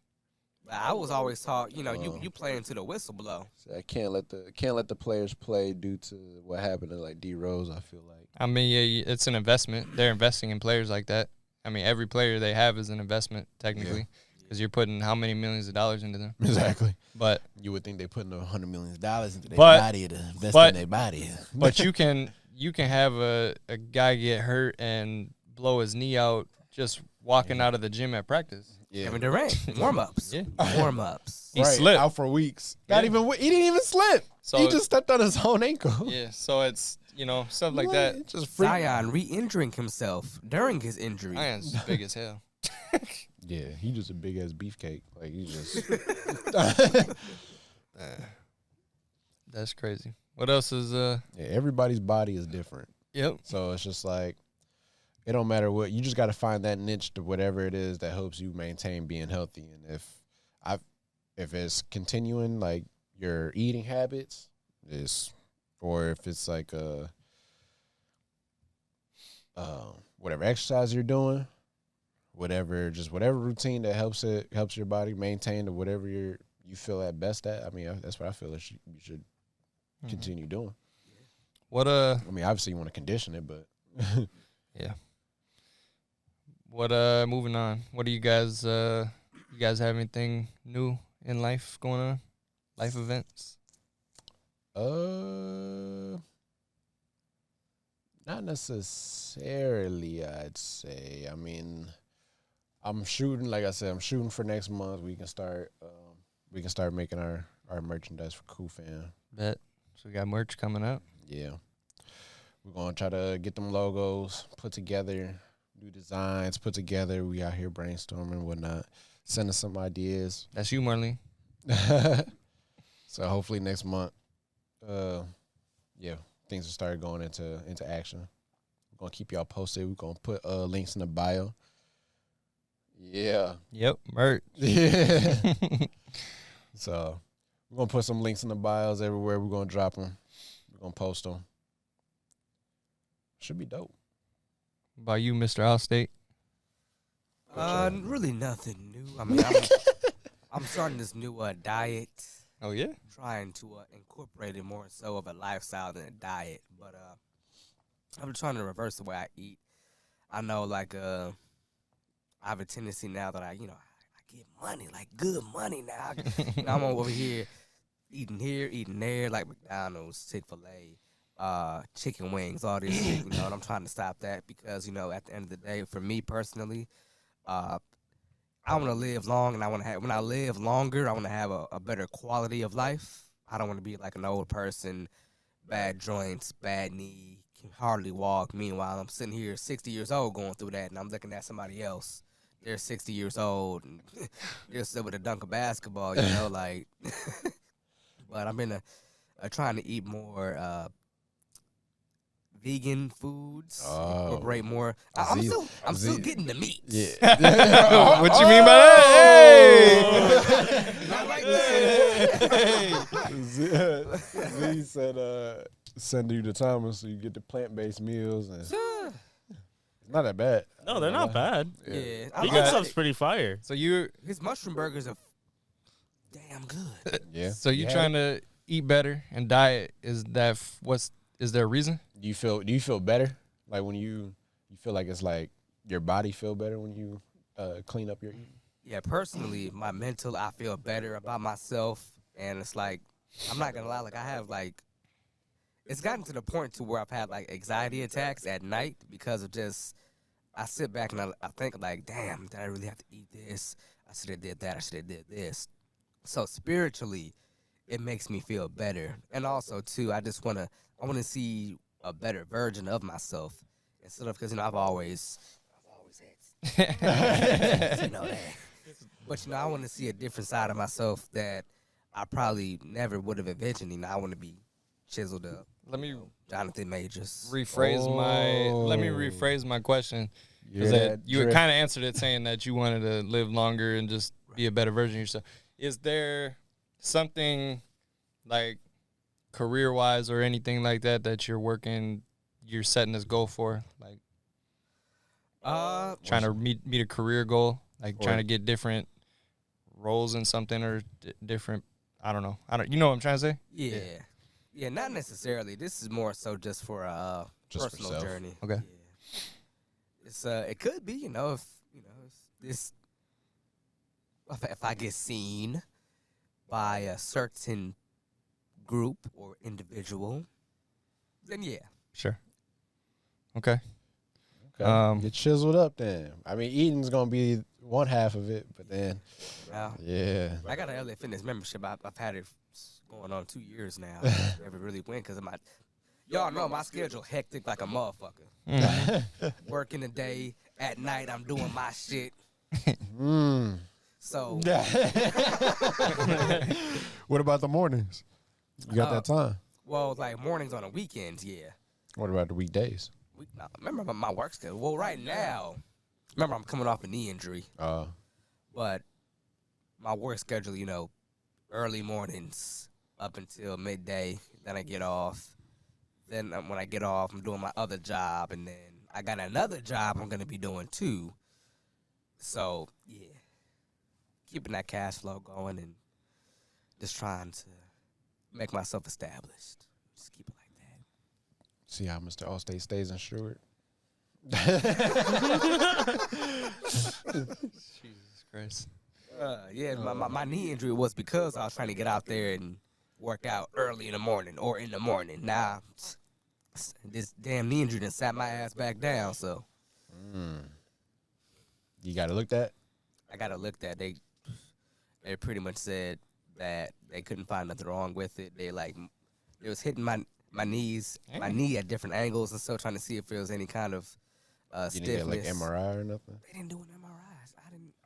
I was always taught, you play into the whistle blow. So I can't let the players play due to what happened to like D Rose. I feel like. I mean, yeah, it's an investment. They're investing in players like that. I mean, every player they have is an investment technically, because you're putting how many millions of dollars into them. Exactly. But you would think they putting $100 million into their But- body to invest but- in their body. but you can have a guy get hurt and blow his knee out just walking out of the gym at practice. Yeah. Kevin Durant, warm-ups. Yeah. Warm-ups. He slipped. out for weeks. Yeah. Not even. He didn't even slip. So- he just stepped on his own ankle. Yeah, so it's stuff like that. What? Just freak. Zion re-injuring himself during his injury. Zion's big as hell. Yeah, he just a big ass beefcake. Like he just. That's crazy. What else is Yeah, everybody's body is different, Yep. so it's just like it don't matter what. You just got to find that niche to whatever it is that helps you maintain being healthy. And if it's continuing like your eating habits, or if it's like whatever exercise you're doing, whatever routine that helps your body maintain to whatever you feel at best at. I mean, that's what I feel that you should continue doing. What I mean, obviously you want to condition it, but yeah. What moving on. What do you guys have anything new in life going on? Life events? not necessarily, I'd say. I mean, I'm shooting, like I said, I'm shooting for next month. We can start making our merchandise for Cool Fam. Bet. So we got merch coming up. Yeah. We're going to try to get them logos put together, new designs put together. We out here brainstorming and whatnot. Send us some ideas. That's you, Marlene. So hopefully next month, things will start going into action. We're going to keep y'all posted. We're going to put links in the bio. Yeah. Yep, merch. Yeah. So we're going to put some links in the bios everywhere. We're going to drop them. We're going to post them. Should be dope. About you, Mr. Allstate. Really nothing new. I mean, I'm starting this new diet, Oh, yeah? trying to incorporate it more so of a lifestyle than a diet. But I'm trying to reverse the way I eat. I know, like, I have a tendency now that I get money, like good money now. I'm over here, eating there, like McDonald's, Chick-fil-A, chicken wings, all this shit, and I'm trying to stop that because, at the end of the day, for me personally, I want to live long, and when I live longer, I want to have a better quality of life. I don't want to be like an old person, bad joints, bad knee, can hardly walk. Meanwhile, I'm sitting here 60 years old going through that, and I'm looking at somebody else. They're 60 years old, and they're still with a dunk of basketball, like. But I've been trying to eat more vegan foods, incorporate more. I'm still getting the meat. Yeah. What you mean by that? Hey! Not like that. Z said send you the timer so you get the plant-based meals. And it's not that bad. No, they're not bad. Yeah, Vegan stuff's pretty fire. So you his mushroom burgers are damn good. Yeah. So you Yeah. trying to eat better and diet, is there a reason? Do you feel better? Like when you feel like it's like your body feel better when you clean up your eating? Yeah, personally, my mental, I feel better about myself, and it's like, I'm not gonna lie, like I have like, it's gotten to the point to where I've had like anxiety attacks at night because of just, I sit back and I think like, damn, did I really have to eat this? I should have did that. I should have did this. So spiritually, it makes me feel better, and also too, I want to see a better version of myself instead of, because I've always had, that. But I want to see a different side of myself that I probably never would have envisioned. I want to be chiseled up. Let me Jonathan Majors. Let me rephrase my question. Because you kind of answered it saying that you wanted to live longer and just be a better version of yourself. Is there something like career-wise or anything like that you're setting this goal for? Like trying to meet a career goal, like trying to get different roles in something or different, I don't know. You know what I'm trying to say? Yeah, not necessarily. This is more so just for a personal journey. Okay. Yeah. It's it could be, if if I get seen by a certain group or individual, then yeah. Sure. Okay. Get chiseled up then. I mean, eating's gonna be one half of it, but then yeah. I got an LA Fitness membership. I've had it going on 2 years now. Never really went because of y'all know my schedule hectic like a motherfucker. Working the day, at night I'm doing my shit. So what about the mornings? You got that time? Well, like mornings on the weekends, yeah. What about the weekdays? Remember my work schedule. Well, right now, remember I'm coming off a knee injury. But my work schedule, early mornings up until midday. Then I get off. Then when I get off, I'm doing my other job, and then I got another job I'm gonna be doing too. So yeah, keeping that cash flow going and just trying to make myself established. Just keep it like that. See how Mr. Allstate stays insured. Jesus Christ. Yeah, my knee injury was because I was trying to get out there and work out early in the morning or in the morning. Now, this damn knee injury done sat my ass back down, so. You got it looked at? I got it looked at. They pretty much said that they couldn't find nothing wrong with it. It was hitting my knees, my knee at different angles and so trying to see if there was any kind of stiffness. You didn't get like MRI or nothing? They didn't do an MRI.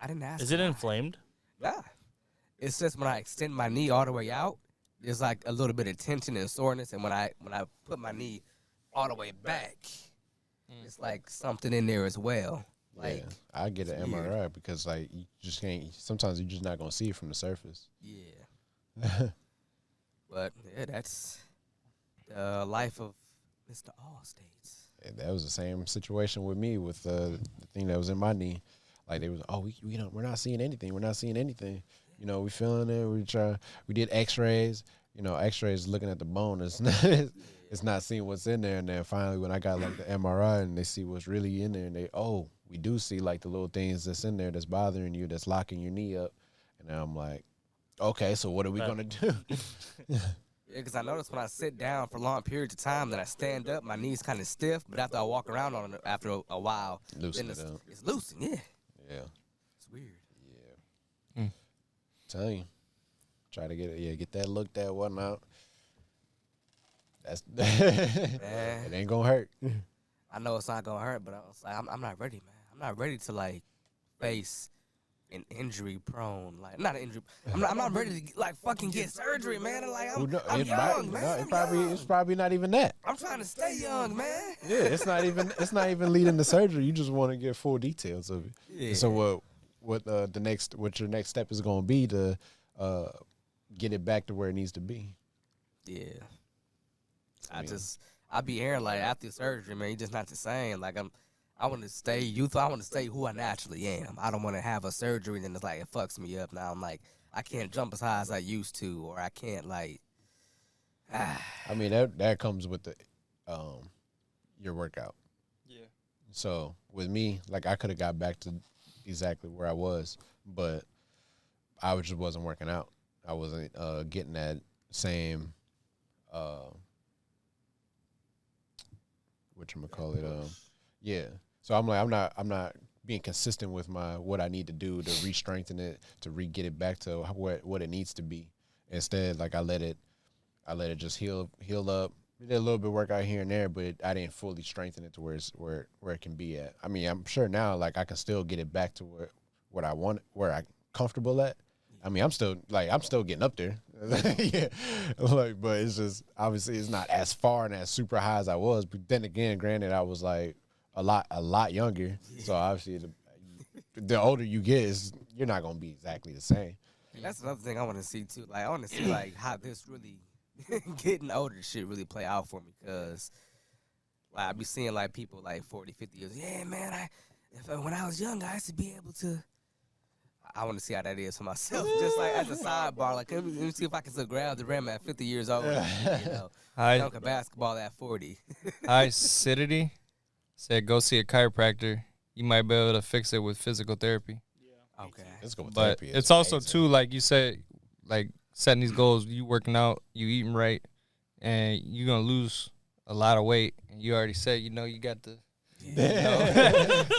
I didn't ask. Is it inflamed? Nah. It's just when I extend my knee all the way out, there's like a little bit of tension and soreness, and when I put my knee all the way back, it's like something in there as well. Like I get an MRI because like you just can't. Sometimes you're just not gonna see it from the surface. Yeah. But yeah, that's the life of Mr. Allstate. And that was the same situation with me with the thing that was in my knee. Like they was, we're not seeing anything. We're not seeing anything. We feeling it. We did X-rays. X-rays looking at the bone. It's not seeing what's in there. And then finally, when I got like the MRI and they see what's really in there, and we do see like the little things that's in there that's bothering you, that's locking your knee up. And then I'm like, okay, so what are we gonna do? Yeah, because I notice when I sit down for long periods of time, then I stand up, my knee's kind of stiff. But after I walk around on it, after a while, Loosen then it up. it's loosened. Yeah. Yeah. It's weird. Yeah. Tell you. Try to get that looked at, whatnot. That's it ain't gonna hurt. I know it's not gonna hurt, but I was like, I'm not ready, man. I'm not ready to like face an injury prone, like not an injury. I'm not ready to like fucking get surgery, man. And like I'm young, man. It's probably not even that. I'm trying to stay young, man. Yeah, it's not even leading to surgery. You just want to get full details of it. Yeah. So what your next step is gonna be to get it back to where it needs to be. Yeah. I be hearing like after surgery, man, you're just not the same. Like I want to stay youthful. I want to stay who I naturally am. I don't want to have a surgery and it's like it fucks me up. Now I'm like I can't jump as high as I used to, or I can't like I mean that comes with the your workout. Yeah. So with me, like I could have got back to exactly where I was, but I just wasn't working out. I wasn't getting that same whatchamacallit, yeah. So I'm like I'm not being consistent with my what I need to do to re-strengthen it, to get it back to what it needs to be. Instead, like I let it just heal up. We did a little bit of workout here and there, but I didn't fully strengthen it to where it can be at. I mean, I'm sure now like I can still get it back to what I want, where I'm comfortable at. I mean, I'm still getting up there. Yeah. Like, but it's just obviously it's not as far and as super high as I was. But then again, granted, I was like a lot younger. So obviously the older you get, you're not gonna be exactly the same. That's another thing I want to see too. Like I want to see like how this really getting older shit really play out for me, because like I be seeing like people like 40, 50 years. Yeah, man. When I was young, I used to be able to. I want to see how that is for myself. Just like as a sidebar, like let me see if I can still grab the rim at 50 years old. You know, dunk a basketball at 40. Hi, Sidity said go see a chiropractor. You might be able to fix it with physical therapy. Yeah. Okay. Let's go with But therapy. it's also too, like you said, like setting these goals. You working out, you eating right, and you're gonna lose a lot of weight. And you already said, you got the.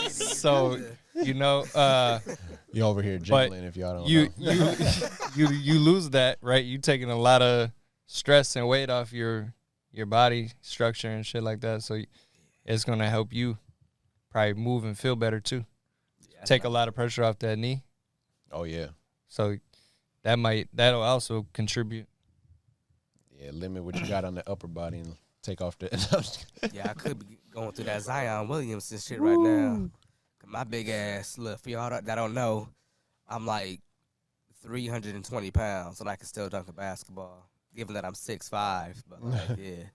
So you over here jiggling if y'all don't know. you lose that, right? You taking a lot of stress and weight off your body structure and shit like that. So it's gonna help you probably move and feel better too. Take a lot of pressure off that knee. Oh yeah. So that'll also contribute. Yeah, limit what you got on the upper body and take off the. Yeah, I could be going through that Zion Williamson shit right now. My big ass, look, for y'all that don't know, I'm like 320 pounds, and I can still dunk a basketball, given that I'm 6'5". But like, yeah,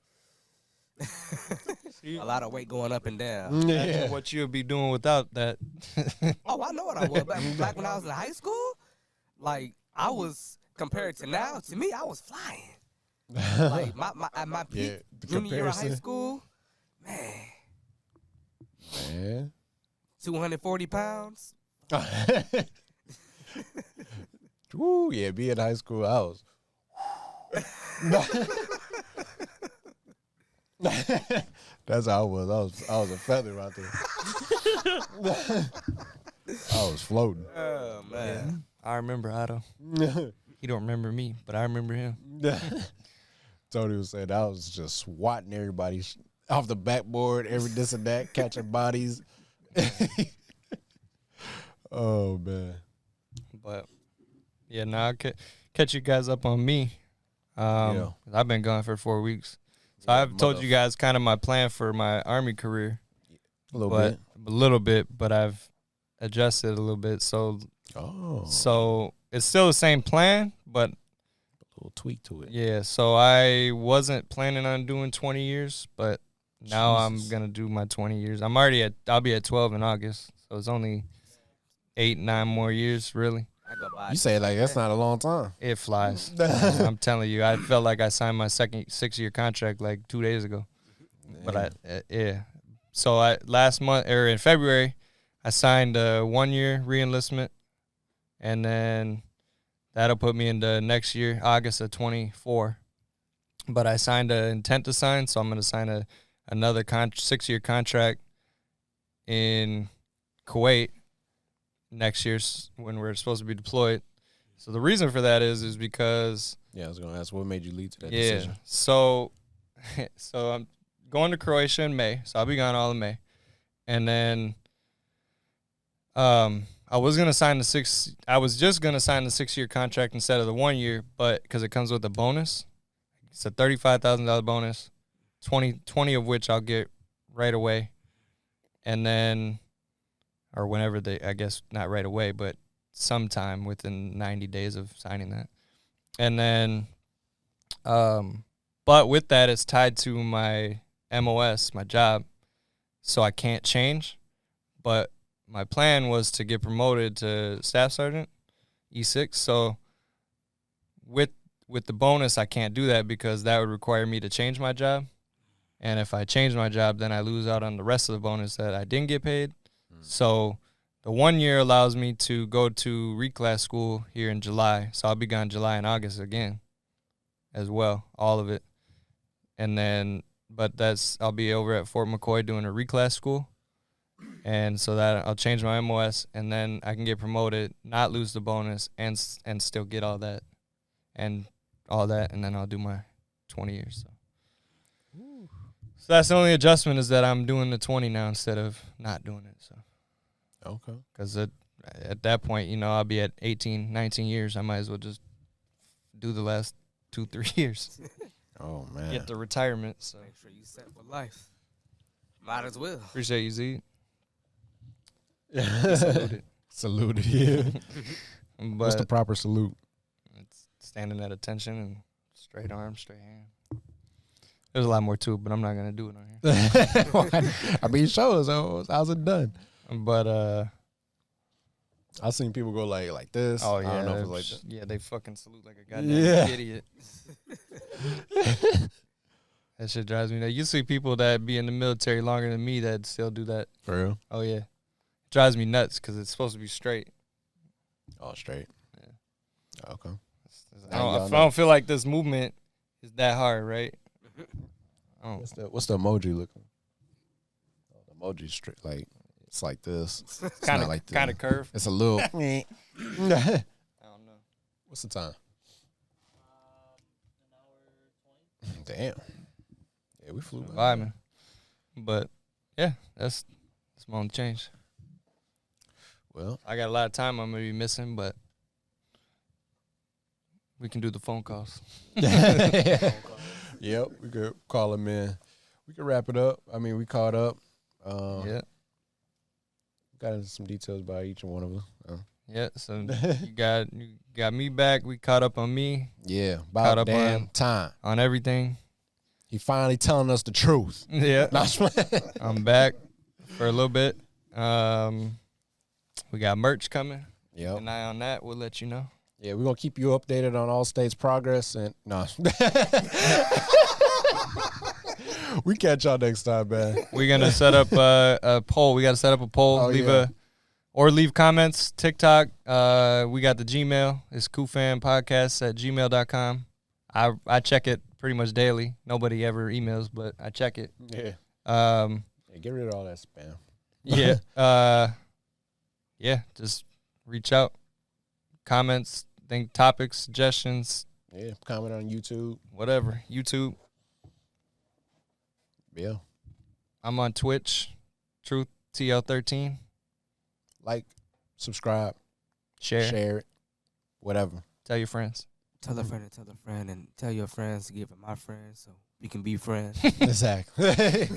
a lot of weight going up and down. Imagine what you'll be doing without that. Oh, I know what I was. Back when I was in high school, like I was compared to now. To me, I was flying. Like my peak junior year of high school, man. 240 pounds. Woo, yeah, be in high school, I was. That's how I was. I was a feather out there. I was floating. Oh man. Yeah. I remember Otto. He don't remember me, but I remember him. Tony was saying I was just swatting everybody off the backboard, this and that, catching bodies. Oh man. But yeah, now I'll catch you guys up on me. I've been gone for 4 weeks. So I've told you guys kind of my plan for my Army career. A little bit, but I've adjusted a little bit. So so it's still the same plan, but a little tweak to it. Yeah, so I wasn't planning on doing 20 years, but now I'm going to do my 20 years. I'll be at 12 in August. So it's only 8-9 more years, really. You say it like that's not a long time. It flies. I'm telling you, I felt like I signed my second 6-year contract like 2 days ago. But So last month, or in February, I signed a 1-year re-enlistment, and then that'll put me into next year, August of 24. But I signed an intent to sign, so I'm going to sign another 6-year contract in Kuwait next year when we're supposed to be deployed. So the reason for that is because I was going to ask what made you lead to that decision. So I'm going to Croatia in May, so I'll be gone all of May, and then I was just gonna sign the 6-year contract instead of the 1 year, but because it comes with a bonus, it's a $35,000 bonus, 20 of which I'll get right away, and then. Or whenever I guess not right away, but sometime within 90 days of signing that. And then, but with that, it's tied to my MOS, my job, so I can't change. But my plan was to get promoted to staff sergeant, E6. So with with the bonus, I can't do that because that would require me to change my job. And if I change my job, then I lose out on the rest of the bonus that I didn't get paid. So the 1 year allows me to go to reclass school here in July. So I'll be gone July and August again as well, all of it. And then, but I'll be over at Fort McCoy doing a reclass school. And so that I'll change my MOS, and then I can get promoted, not lose the bonus, and still get all that. And then I'll do my 20 years. So that's the only adjustment, is that I'm doing the 20 now instead of not doing it. So Okay. because at that point, you know, I'll be at 18, 19 years. I might as well just do the last 2-3 years. Oh man. Get the retirement. So Make sure you set for life. Might as well. appreciate you, Z. Saluted. Saluted. Yeah. But What's the proper salute? it's standing at attention and straight arm, straight hand. There's a lot more to it, but I'm not gonna do it on here. I mean, show us. How's it done? But I've seen people go like this. oh yeah, I don't know if it's like that. yeah, they fucking salute like a goddamn idiot. That shit drives me nuts. You see people that be in the military longer than me that still do that. For real? Oh yeah, drives me nuts because it's supposed to be straight. Oh, straight. Yeah. Okay. I don't feel like this movement is that hard, right? Oh, What's the emoji looking? Oh, the emoji's straight. Like it's like this. It's kind not of like this. kind of curved. It's a little. I don't know. What's the time? Damn. Yeah, we flew by. Vibing. But yeah, that's my only change. Well, I got a lot of time I'm gonna be missing, but we can do the phone calls. yep, we could call him in. We could wrap it up. I mean, we caught up. Yeah. Got into some details about each one of us. Yeah, so you got me back. We caught up on me, Yeah, Caught about up damn on- time. on everything. He finally telling us the truth. Yeah, Not I'm back for a little bit. We got merch coming. Yep. An eye on that. We'll let you know. Yeah, we're gonna keep you updated on all states' progress and no. We catch y'all next time, man. We're gonna set up a poll. We got to set up a poll. Oh, Leave comments. TikTok. We got the Gmail. It's coolfanpodcasts@gmail.com. I check it pretty much daily. Nobody ever emails, but I check it. Yeah. Yeah. Get rid of all that spam. Yeah. Just reach out. Comments. Think topics, suggestions, Yeah. Comment on YouTube. whatever. YouTube. Yeah. I'm on Twitch. Truth TL13. Like, subscribe, Share. it, whatever. Tell your friends. Tell a friend and tell a friend and tell your friends to give it my friends so we can be friends. Exactly.